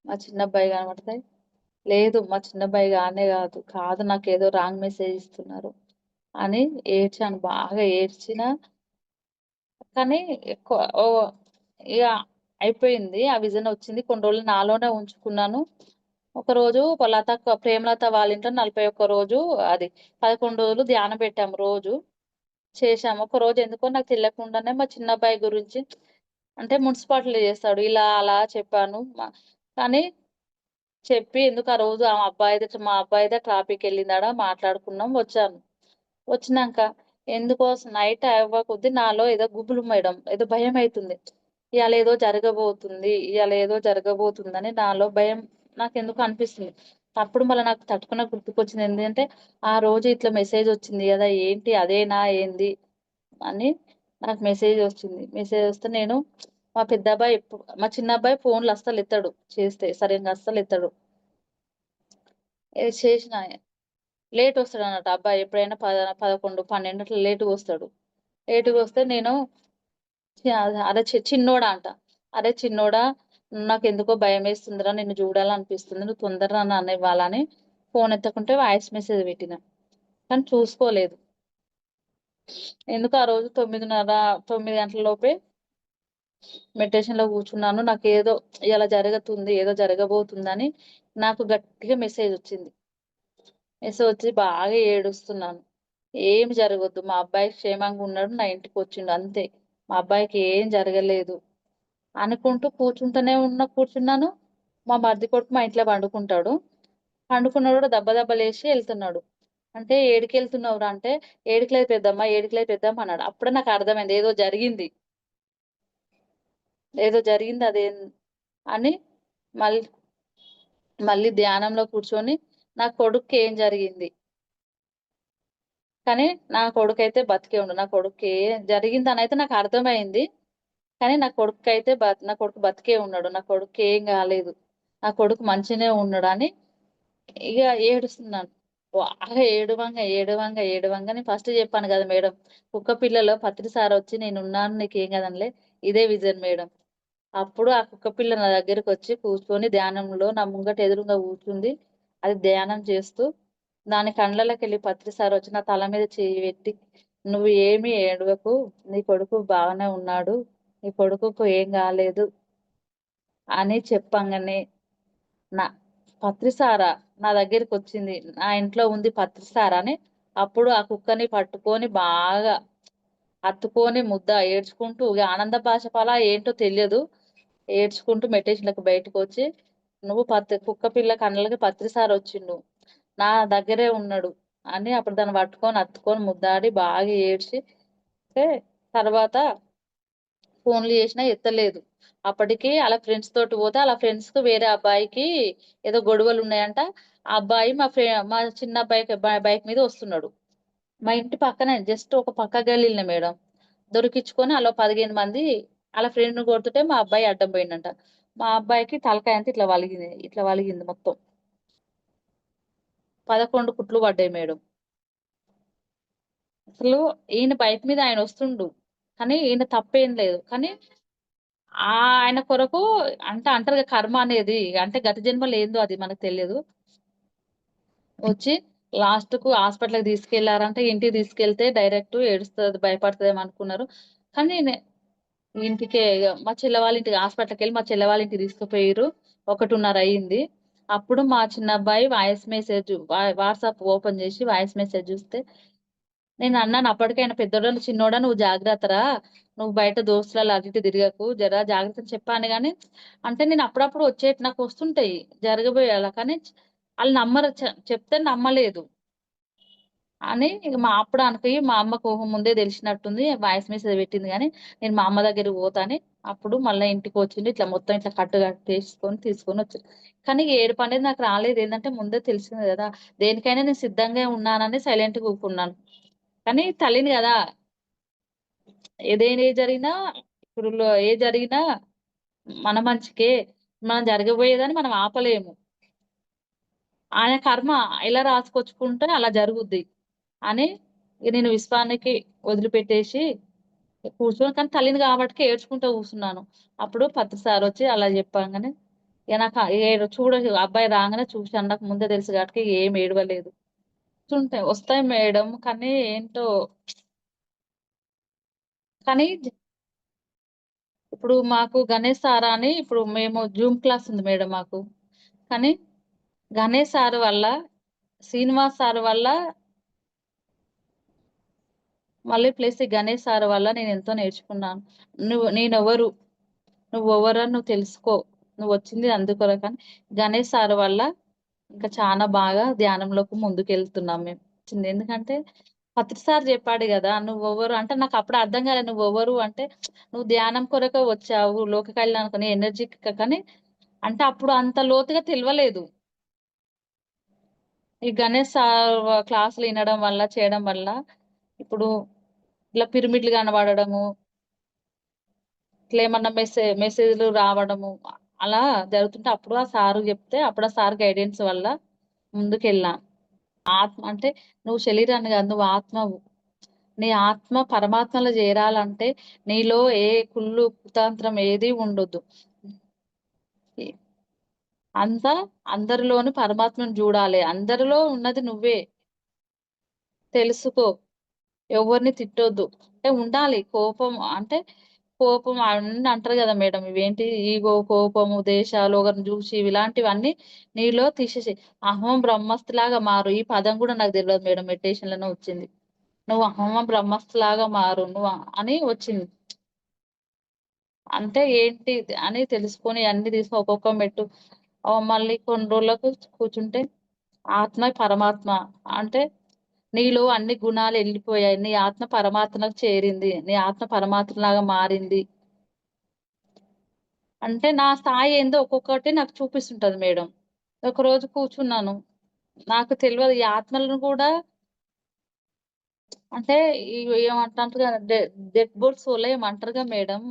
మా చిన్నబ్బాయి కనపడితే, "లేదు మా చిన్నబ్బాయి గానే గాదు. కాదు నాకేదో రాంగ్ మెసేజ్ ఇస్తున్నారు" అని ఏడ్చాను. బాగా ఏడ్చినా కానీ ఎక్కువ ఇగ అయిపోయింది. ఆ విజన్ వచ్చింది. కొన్ని రోజులు నాలోనే ఉంచుకున్నాను. ఒకరోజు ప్రేమలత వాళ్ళ ఇంట్లో 41 రోజు అది 11 రోజులు ధ్యానం పెట్టాము రోజు. చేశాము. ఒకరోజు ఎందుకో నాకు తెలియకుండానే మా చిన్నబ్బాయి గురించి అంటే మున్సిపాలిటీలో చేస్తాడు. ఇలా అలా చెప్పాను. కానీ చెప్పి ఎందుకు ఆ రోజు మా అబ్బాయిదే ట్రాఫికెళ్ళిందాడ మాట్లాడుకున్నాం వచ్చాను. వచ్చినంక ఎందుకో నైట్ అవ్వ కొద్దీ నాలో ఏదో గుబులు మేడం. ఏదో భయమైతుంది. ఇయాళేదో జరగబోతుంది. ఇయాళేదో జరగబోతుందని నాలో భయం నాకెందుకో అనిపిస్తుంది. అప్పుడు మళ్ళీ నాకు తట్టుకున్న గుర్తుకొచ్చింది ఏంటంటే ఆ రోజు ఇట్లా మెసేజ్ వచ్చింది కదా, ఏంటి అదేనా ఏంది అని నాకు మెసేజ్ వచ్చింది. మెసేజ్ వస్తే నేను మా పెద్ద అబ్బాయి మా చిన్న అబ్బాయి ఫోన్లు అస్సలు ఎత్తాడు, చేస్తే సరిగ్గా అస్సలు ఎత్తాడు. చేసిన లేట్ వస్తాడు అన్నట్టు అబ్బాయి, ఎప్పుడైనా 11, 12 అట్లా లేటుగా వస్తాడు. లేటుగా వస్తే నేను అరే చిన్నోడా అంట, అరే చిన్నోడా నాకెందుకో భయం వేస్తుందిరా, నిన్ను చూడాలనిపిస్తుంది, నువ్వు తొందరగా నన్ను ఇవ్వాలని ఫోన్ ఎత్తకుంటే వాయిస్ మెసేజ్ పెట్టిన, కానీ చూసుకోలేదు. ఎందుకు ఆ రోజు 9 గంటల లోపే మెడిటేషన్ లో కూర్చున్నాను. నాకు ఏదో ఇలా జరుగుతుంది, ఏదో జరగబోతుందని నాకు గట్టిగా మెసేజ్ వచ్చింది. మెసేజ్ వచ్చి బాగా ఏడుస్తున్నాను. ఏం జరగొద్దు, మా అబ్బాయి క్షేమంగా ఉన్నాడు, నా ఇంటికి వచ్చిండు అంతే, మా అబ్బాయికి ఏం జరగలేదు అనుకుంటూ కూర్చున్నాను. మా మరిది కొడుకు మా ఇంట్లో పండుకుంటాడు. పండుకున్నాడు, దెబ్బ దెబ్బలేసి వెళ్తున్నాడు. అంటే ఏడికి వెళ్తున్నావురా అంటే, ఏడికి లేదు పెద్దమ్మ అన్నాడు. అప్పుడే నాకు అర్థమైంది ఏదో జరిగింది అదే అని. మళ్ళీ మళ్ళీ ధ్యానంలో కూర్చొని నా కొడుక్కి ఏం జరిగింది, కానీ నా కొడుకైతే బతికే ఉండు, నా కొడుక్కి ఏం జరిగిందని అయితే నాకు అర్థమైంది. కానీ నా కొడుకు బతికే ఉన్నాడు, నా కొడుకు ఏం కాలేదు, నా కొడుకు మంచిగానే ఉన్నాడు అని ఇక ఏడుస్తున్నాను. బాగా ఏడవంగా నేను ఫస్ట్ చెప్పాను కదా మేడం, కుక్క పిల్లలో పత్రి సార్ వచ్చి నేను ఉన్నాను నీకేం కదనిలే, ఇదే విజన్ మేడం. అప్పుడు ఆ కుక్క పిల్ల నా దగ్గరికి వచ్చి కూర్చొని ధ్యానంలో నా ముంగట ఎదురుగా కూర్చుంది. అది ధ్యానం చేస్తూ దాని కండ్లలోకి వెళ్ళి పత్రి సార్ వచ్చి నా తల మీద చేయి పెట్టి, నువ్వు ఏమీ ఏడవకు, నీ కొడుకు బాగానే ఉన్నాడు, నీ కొడుకుకు ఏం కాలేదు అని చెప్పంగానే నా పత్రిసార నా దగ్గరికి వచ్చింది. నా ఇంట్లో ఉంది పత్రిసార అని. అప్పుడు ఆ కుక్కని పట్టుకొని బాగా హత్తుకొని ఏడ్చుకుంటూ ఇగ ఆనంద బాష్పాలా ఏంటో తెలియదు. ఏడ్చుకుంటూ మెడిటేషన్‌లకి బయటకొచ్చి, "నువ్వు కుక్క పిల్ల కళ్ళకి పత్రిసారి వచ్చిండు. నా దగ్గరే ఉన్నాడు" అని అప్పుడు దాన్ని పట్టుకొని హత్తుకొని ముద్దాడి బాగా ఏడ్చి తర్వాత ఫోన్లు చేసినా ఎత్తలేదు. అప్పటికి ఆళ్ళ ఫ్రెండ్స్ తోటి పోతే, ఆళ్ళ ఫ్రెండ్స్‌కి వేరే అబ్బాయికి ఏదో గొడవలున్నాయంట. ఆ అబ్బాయి మా చిన్న అబ్బాయికి బైక్ మీద వస్తున్నాడు. మా ఇంటి పక్కనే జస్ట్ ఒక పక్క గల్లీలనే మేడం. దొరికిచ్చుకొని ఆళ్ళో 15 మంది ఆళ్ళ ఫ్రెండ్‌ని కొడుతుంటే మా అబ్బాయి అడ్డం పోయిండంట. మా అబ్బాయికి తలకాయ అంతా ఇట్లా వలిగింది మొత్తం. 11 కుట్లు పడ్డాయి మేడం. అసలు ఈయన బైక్ మీద ఆయన వస్తుండు. కానీ ఈయన తప్పేం లేదు. కానీ ఆయన కొరకు అంటే అంటారు కదా కర్మ అనేది. అంటే గత జన్మలో ఏందో అది మనకు తెలియదు. వచ్చి లాస్ట్‌కు హాస్పిటల్‌కి తీసుకెళ్లారంట. ఇంటికి తీసుకెళ్తే డైరెక్ట్ ఏడుస్తది, భయపడతదేమో అనుకున్నారు. కానీ ఇంటికే ఇగ మా చెల్లె వాళ్ళ ఇంటికి హాస్పిటల్‌కెళ్ళి మా చెల్లె వాళ్ళ ఇంటికి తీసుకుపోయిర్రు. 1:30 అయింది. అప్పుడు మా చిన్న అబ్బాయి వాట్సాప్ ఓపెన్ చేసి వాయిస్ మెసేజ్ చూస్తే నేనన్నాను అప్పటికే, ఆయన పెద్దోడా చిన్నోడా నువ్వు జాగ్రత్తరా, నువ్వు బయట దోస్తులలో అటు ఇటు తిరగకు, జర జాగ్రత్త అని చెప్పాను గానీ, అంటే నేను అప్పుడప్పుడు నాకొస్తుంటాయి జరగబోయేలా. కానీ ఆళ్ళు నమ్మరు, చెప్తే నమ్మలేదు అని ఇగ అప్పుడు అనుకోయి మా అమ్మకు ముందే తెలిసినట్టుంది. వాయిస్ మెసేజ్ పెట్టింది గానీ, నేను మా అమ్మ దగ్గరికి పోతా అని అప్పుడు మళ్ళా ఇంటికొచ్చిండు. ఇట్లా మొత్తం ఇట్లా కట్టేసుకొని తీసుకొనొచ్చిండు. కానీ ఏడుపనేది నాకు రాలేదు. ఏందంటే ముందే తెలిసింది గదా, దేనికైనా నేను సిద్ధంగా ఉన్నానని సైలెంట్‌గా ఊకున్నాను. కానీ తల్లిని గదా, ఏదైనా ఏది జరిగినా ఇప్పుడు ఏది జరిగినా మన మంచికే. మనం జరగబోయేదని మనం ఆపలేము. ఆయన కర్మ ఎలా రాసుకొచ్చుకుంటే అలా జరుగుద్ది అని ఇగ నేను విశ్వానికి వదిలిపెట్టేసి కూర్చొని, కానీ తల్లిని కాబట్టికి ఏడ్చుకుంటూ కూర్చున్నాను. అప్పుడు పత్రి సారొచ్చి అలా చెప్పంగానే ఇగ నాకు అబ్బాయి రాంగానే చూసాను. నాకు ముందే తెలుసు కాబట్టి ఏమి ఏడవలేదు. వస్తాయి మేడం. కానీ ఏంటో, కానీ ఇప్పుడు మాకు గణేష్ సార్ అని ఇప్పుడు మేము జూమ్ క్లాస్ ఉంది మేడం మాకు. కానీ గణేష్ సార్ వల్ల, శ్రీనివాస్ సార్ వల్ల, మళ్ళీ ప్లస్ ఈ గణేష్ సార్ వల్ల నేనెంతో నేర్చుకున్నాను. నేనెవరు, నువ్వెవరని నువ్వు తెలుసుకో. నువ్వొచ్చింది అందుకొరకని గణేష్ సార్ వల్ల ఇంకా చానా బాగా ధ్యానంలోకి ముందుకెళ్తున్నాం మేము. ఎందుకంటే పత్రి సార్ చెప్పాడు గదా, నువ్వెవరు అంటే నాకప్పుడు అర్థం కాలే. నువ్వెవరు అంటే, నువ్వు ధ్యానం కొరకే వచ్చావు, లోక కళ్యాణానికి ఎనర్జీకి కానీ అంటే అప్పుడు అంత లోతుగా తెలవలేదు. ఈ గణేష్ సార్ క్లాసులు వినడం వల్ల చేయడం వల్ల ఇప్పుడు ఇట్లా పిరమిడ్లు కనబడము, ఇట్లా ఏమన్నా మెసేజ్లు రావడము అలా జరుగుతుంటే అప్పుడు ఆ సారు చెప్తే అప్పుడు ఆ సార్ గైడెన్స్ వల్ల ముందుకెళ్ళా. ఆత్మ అంటే నువ్వు శరీరాన్ని కాదు, నువ్వు ఆత్మవు. నీ ఆత్మ పరమాత్మలో చేరాలంటే నీలో ఏ కుళ్ళు కుతంత్రం ఏది ఉండొద్దు. ఈ- అంతా అందరిలోని పరమాత్మను చూడాలి. అందరిలో ఉన్నది నువ్వే తెలుసుకో. ఎవరిని తిట్టొద్దు. అంటే ఉండాలి కోపం, అంటే కోపం అన్నీ అంటారు కదా మేడం, ఇవేంటి ఈగో, కోపము, దేశాలు, ఒకరిని చూసి ఇలాంటివన్నీ నీలో తీసేసి అహం బ్రహ్మస్తులాగా మారు. ఈ పదం కూడా నాకు తెలియదు మేడం, మెడిటేషన్ లోనే వచ్చింది. నువ్వు అహం బ్రహ్మస్తులాగా మారు నువ్వు అని వచ్చింది. అంటే ఏంటి అని తెలుసుకొని అన్ని తీసుకొని ఒక్కొక్క మెట్టు మళ్ళీ కొన్ని రోజులకు కూర్చుంటే ఆత్మ పరమాత్మ అంటే నీలో అన్ని గుణాలు వెళ్ళిపోయాయి. నీ ఆత్మ పరమాత్మకు చేరింది. నీ ఆత్మ పరమాత్మలాగా మారింది. అంటే నా స్థాయి ఏందో ఒక్కొక్కటి నాకు చూపిస్తుంటది మేడం. ఒక రోజు కూర్చున్నాను. నాకు తెలియదు ఈ ఆత్మలను కూడా, అంటే ఏమంటారు కదా, డెడ్ బోర్డ్ సోల్ ఏమంటారుగా మేడం.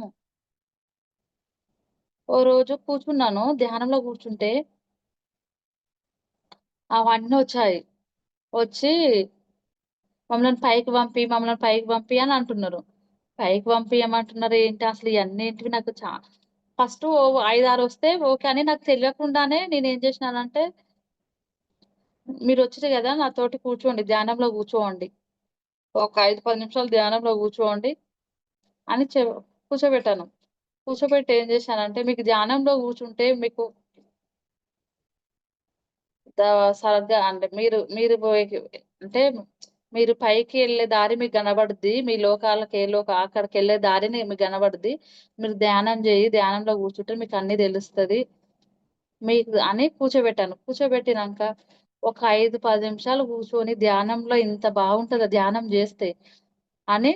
ఓ రోజు కూర్చున్నాను ధ్యానంలో కూర్చుంటే అవన్నీ వచ్చాయి. వచ్చి మమ్మల్ని పైకి పంపి అని అంటున్నారు. పైకి పంపియమంటున్నారు ఏంటి అసలు ఇవన్నీ ఏంటివి నాకు ఫస్ట్ 5, 6 వస్తే ఓకే అని నాకు తెలియకుండానే నేనేం చేసినానంటే, మీరు వచ్చారు కదా నాతోటి కూర్చోండి, ధ్యానంలో కూర్చోండి. ఒక 5, 10 నిమిషాలు ధ్యానంలో కూర్చోండి అని కూర్చోబెట్టాను. కూర్చోబెట్టి ఏం చేశానంటే, మీకు ధ్యానంలో కూర్చుంటే మీకు సరిగ్గా అంటే మీరు మీరు అంటే మీరు పైకి వెళ్ళే దారి మీకు కనబడుద్ది. మీ లోకాలకు ఏ అక్కడికి వెళ్ళే దారిని మీకు కనబడుద్ది. మీరు ధ్యానం చేయి, ధ్యానంలో కూర్చుంటే మీకు అన్ని తెలుస్తది మీకు అని కూర్చోబెట్టాను. కూర్చోబెట్టినాక ఒక 5, 10 నిమిషాలు కూర్చొని ధ్యానంలో ఇంత బాగుంటదా ధ్యానం చేస్తే అని,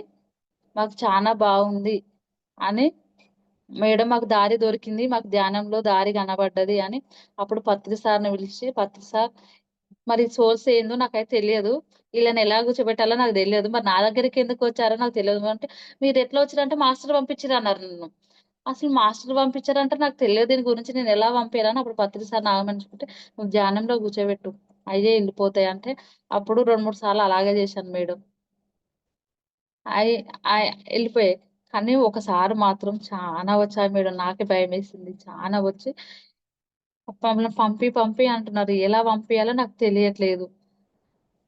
మాకు చాలా బాగుంది అని, మేడం మాకు దారి దొరికింది, మాకు ధ్యానంలో దారి కనబడ్డది అని అప్పుడు పత్రి సార్ని పిలిచి, పత్రి సార్ మరి సోర్స్ ఏందో నాకైతే తెలియదు. వీళ్ళని ఎలా కూర్చోబెట్టాలో నాకు తెలియదు. మరి నా దగ్గరికి ఎందుకు వచ్చారో నాకు తెలియదు. అంటే మీరు ఎట్లా వచ్చారంటే మాస్టర్ పంపించారు అన్నారు నన్ను. అసలు మాస్టర్ పంపించారంటే నాకు తెలియదు. దీని గురించి నేను ఎలా పంపారని అప్పుడు పత్రి సార్ నాగమనుకుంటే, నువ్వు ధ్యానంలో కూర్చోబెట్టు అయ్యే వెళ్ళిపోతాయి అంటే అప్పుడు 2, 3 సార్లు అలాగే చేశాను మేడం. అయి వెళ్ళిపోయాయి. కానీ ఒకసారి మాత్రం చానా వచ్చాయి మేడం. నాకే భయమేసింది. చానా వచ్చి మమ్మల్ని పంపి అంటున్నారు. ఎలా పంపియాలో నాకు తెలియట్లేదు.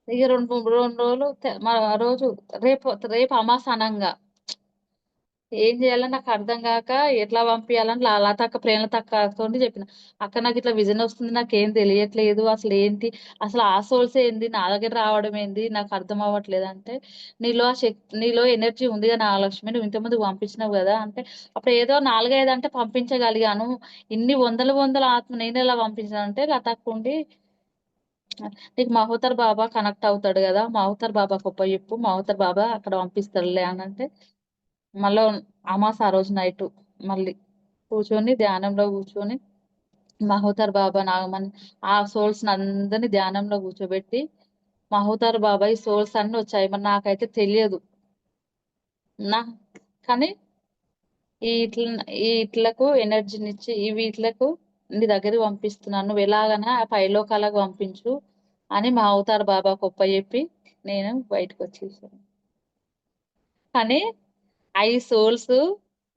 ఇగ 2 రోజులు రోజు రేపు రేపు అమాస అనంగా ఏం చేయాలో నాకు అర్థం గాక ఎట్లా పంపియాలని లతక్క, ప్రేమలతక్కతోని చెప్పిన. అక్క నాకు ఇట్లా విజన్ వస్తుంది. నాకేం తెలియట్లేదు. అసలేంటి? అసలు ఆ సోర్స్ ఏంది? నా దగ్గర రావడం ఏంది? నాకు అర్థం అవ్వట్లేదు అంటే, నీలో ఎనర్జీ ఉందిగా నాగలక్ష్మి. నువ్వు ఇంతకుముందు పంపించినావు గదా! అంటే అప్పుడు ఏదో 4, 5 అంటే పంపించగలిగాను. ఇన్ని వందల వందల ఆత్మ నేనెలా పంపించానంటే లతక్క ఉండి, నీకు మహోతర్ బాబా కనెక్ట్ అవుతాడు గదా! మహోతర్ బాబాకి చెప్పు. మహోతర్ బాబా అక్కడ పంపిస్తాడులే అనంటే, మళ్ళా అమాస ఆ రోజు నైటు మళ్ళీ కూర్చొని ధ్యానంలో కూర్చొని మహోదర్ బాబా నాగమని ఆ సోల్స్ అందరిని ధ్యానంలో కూర్చోబెట్టి మహోదర్ బాబా ఈ సోల్స్ అన్ని వచ్చాయి. మరి నాకైతే తెలియదు. నా కానీ ఈ ఇట్లకు ఎనర్జీనిచ్చి ఈ వీట్లకు నీ దగ్గరికి పంపిస్తున్నాను. నువ్వు ఎలాగైనా ఆ పైలోకాలకు పంపించు అని మా అవతార్ బాబా చెప్పి నేను బయటకు వచ్చేసాను. కానీ 5 సోల్స్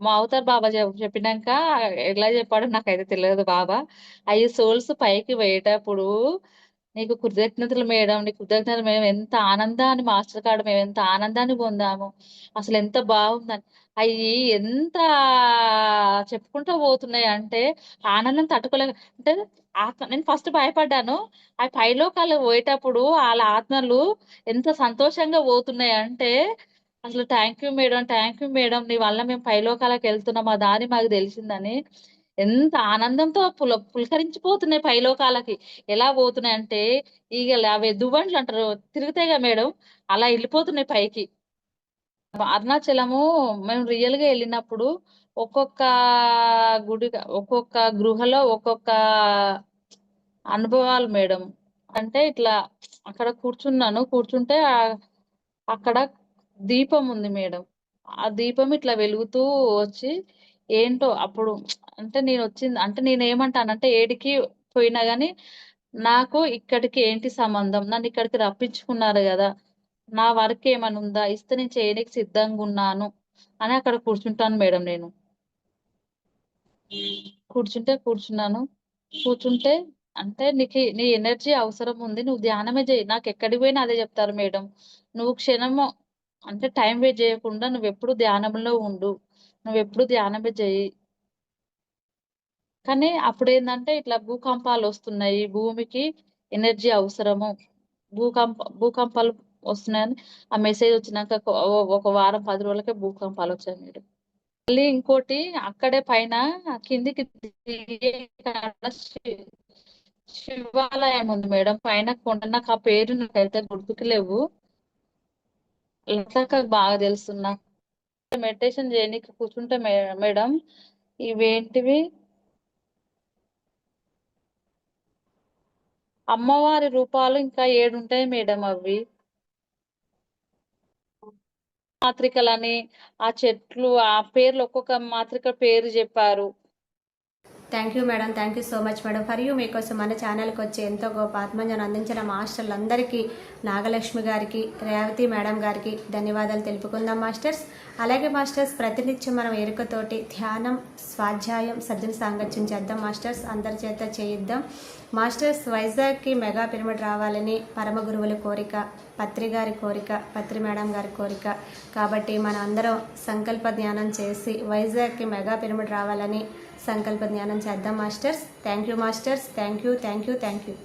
మా అవతార్ బాబా చెప్పినాక ఎలా చెప్పాడో నాకైతే తెలియదు బాబా. 5 సోల్స్ పైకి పోయేటప్పుడు నీకు కృతజ్ఞతలు మేడం, నీకు కృతజ్ఞతలు మేము ఎంత ఆనందాన్ని మాస్టర్ కాడ మేము ఎంత ఆనందాన్ని పొందాము. అసలు ఎంత బాగుందని. అయి ఎంత చెప్పుకుంటూ పోతున్నాయి అంటే ఆనందం తట్టుకోలేక, అంటే ఆత్మ నేను ఫస్ట్ భయపడ్డాను. ఆ పైలోకాలకు పోయేటప్పుడు ఆళ్ళ ఆత్మలు ఎంత సంతోషంగా పోతున్నాయి అంటే, అసలు థ్యాంక్ యూ మేడం. నీ వల్ల మేము పైలోకాలకెళ్తున్నాం. ఆ దారి మాకు తెలిసిందని. ఎంత ఆనందంతో పులకరించిపోతున్నాయి పైలోకాలకి. ఎలా పోతున్నాయంటే ఈగలు అవి దువ్వెనలు అంటారు తిరుగుతాయిగా మేడం, అలా ఎళ్ళిపోతున్నాయి పైకి. అరుణాచలము మేము రియల్‌గా ఎళ్ళినప్పుడు ఒక్కొక్క ఒక్కొక్క గృహలో ఒక్కొక్క అనుభవాలు మేడం. అంటే ఇట్లా అక్కడ కూర్చున్నాను. కూర్చుంటే అక్కడ దీపం ఉంది మేడం. ఆ దీపం ఇట్లా వెలుగుతూ వచ్చి ఏంటో అప్పుడు అంటే నేనేమంటానంటే ఏడికి పోయినా గాని నాకు ఇక్కడికి ఏంటి సంబంధం? నన్నిక్కడికి రప్పించుకున్నారు గదా! నా వర్క్ ఏమన్నుందా? ఇస్తే నేను చేయనీకి సిద్ధంగున్నాను అని అక్కడ కూర్చుంటాను మేడం నేను. కూర్చున్నాను. కూర్చుంటే అంటే నీ ఎనర్జీ అవసరం ఉంది. నువ్వు ధ్యానమే జెయి. నాకెక్కడికి పోయినా అదే జెప్తారు మేడం. నువ్వు క్షణము అంటే టైం వేస్ట్ జేయకుండా నువ్వెప్పుడు ధ్యానంలో ఉండు. నువ్వెప్పుడు ధ్యానమే జెయ్యి. కానీ అప్పుడేందంటే ఇట్లా భూకంపాలొస్తున్నాయి. భూమికి ఎనర్జీ అవసరము. భూకంపాలు వస్తున్నాయని ఆ మెసేజ్ వచ్చినాక ఒక వారం, 10 రోజులకే భూకంపాలొచ్చాయి మేడం. మళ్ళీ ఇంకోటి అక్కడే పైన కిందికి దిగే కాడ శివాలయం ఉంది మేడం. పైన కొండ నాకు ఆ పేరు నాకైతే గుర్తుకు లేవు. లతక్కకి బాగా తెలుసు. నాకు మెడిటేషన్ చేయనీకి కూర్చుంటే మేడం ఇవేంటివి అమ్మవారి రూపాలు ఇంకా 7 ఉంటాయి మేడం అవి. మాత్రికలని, ఆ చెట్లు, ఆ పేర్లు ఒక్కొక్క మాత్రిక పేరు జెప్పారు. Thank you madam, thank you so much madam. For you మీకోసం మన ఛానల్కి వచ్చి ఎంతో గొప్ప ఆత్మజ్ఞానం అందించిన మాస్టర్లందరికీ, నాగలక్ష్మి గారికి, రేవతి మేడం గారికి ధన్యవాదాలు తెలుపుకుందాం మాస్టర్స్. అలాగే మాస్టర్స్ ప్రతినిత్యం మనం ఎరుకతోటి ధ్యానం, స్వాధ్యాయం, సజ్జన సాంగత్యం చేద్దాం మాస్టర్స్. అందరి చేత చేయిద్దాం మాస్టర్స్. వైజాగ్కి మెగా పిరమిడ్ రావాలని పరమ గురువుల కోరిక, పత్రి గారి కోరిక, పత్రి మేడం గారి కోరిక. కాబట్టి మన అందరం సంకల్ప ధ్యానం చేసి వైజాగ్కి మెగా పిరమిడ్ రావాలని సంకల్ప ధ్యానం చేద్దాం masters. Thank you masters. Thank you.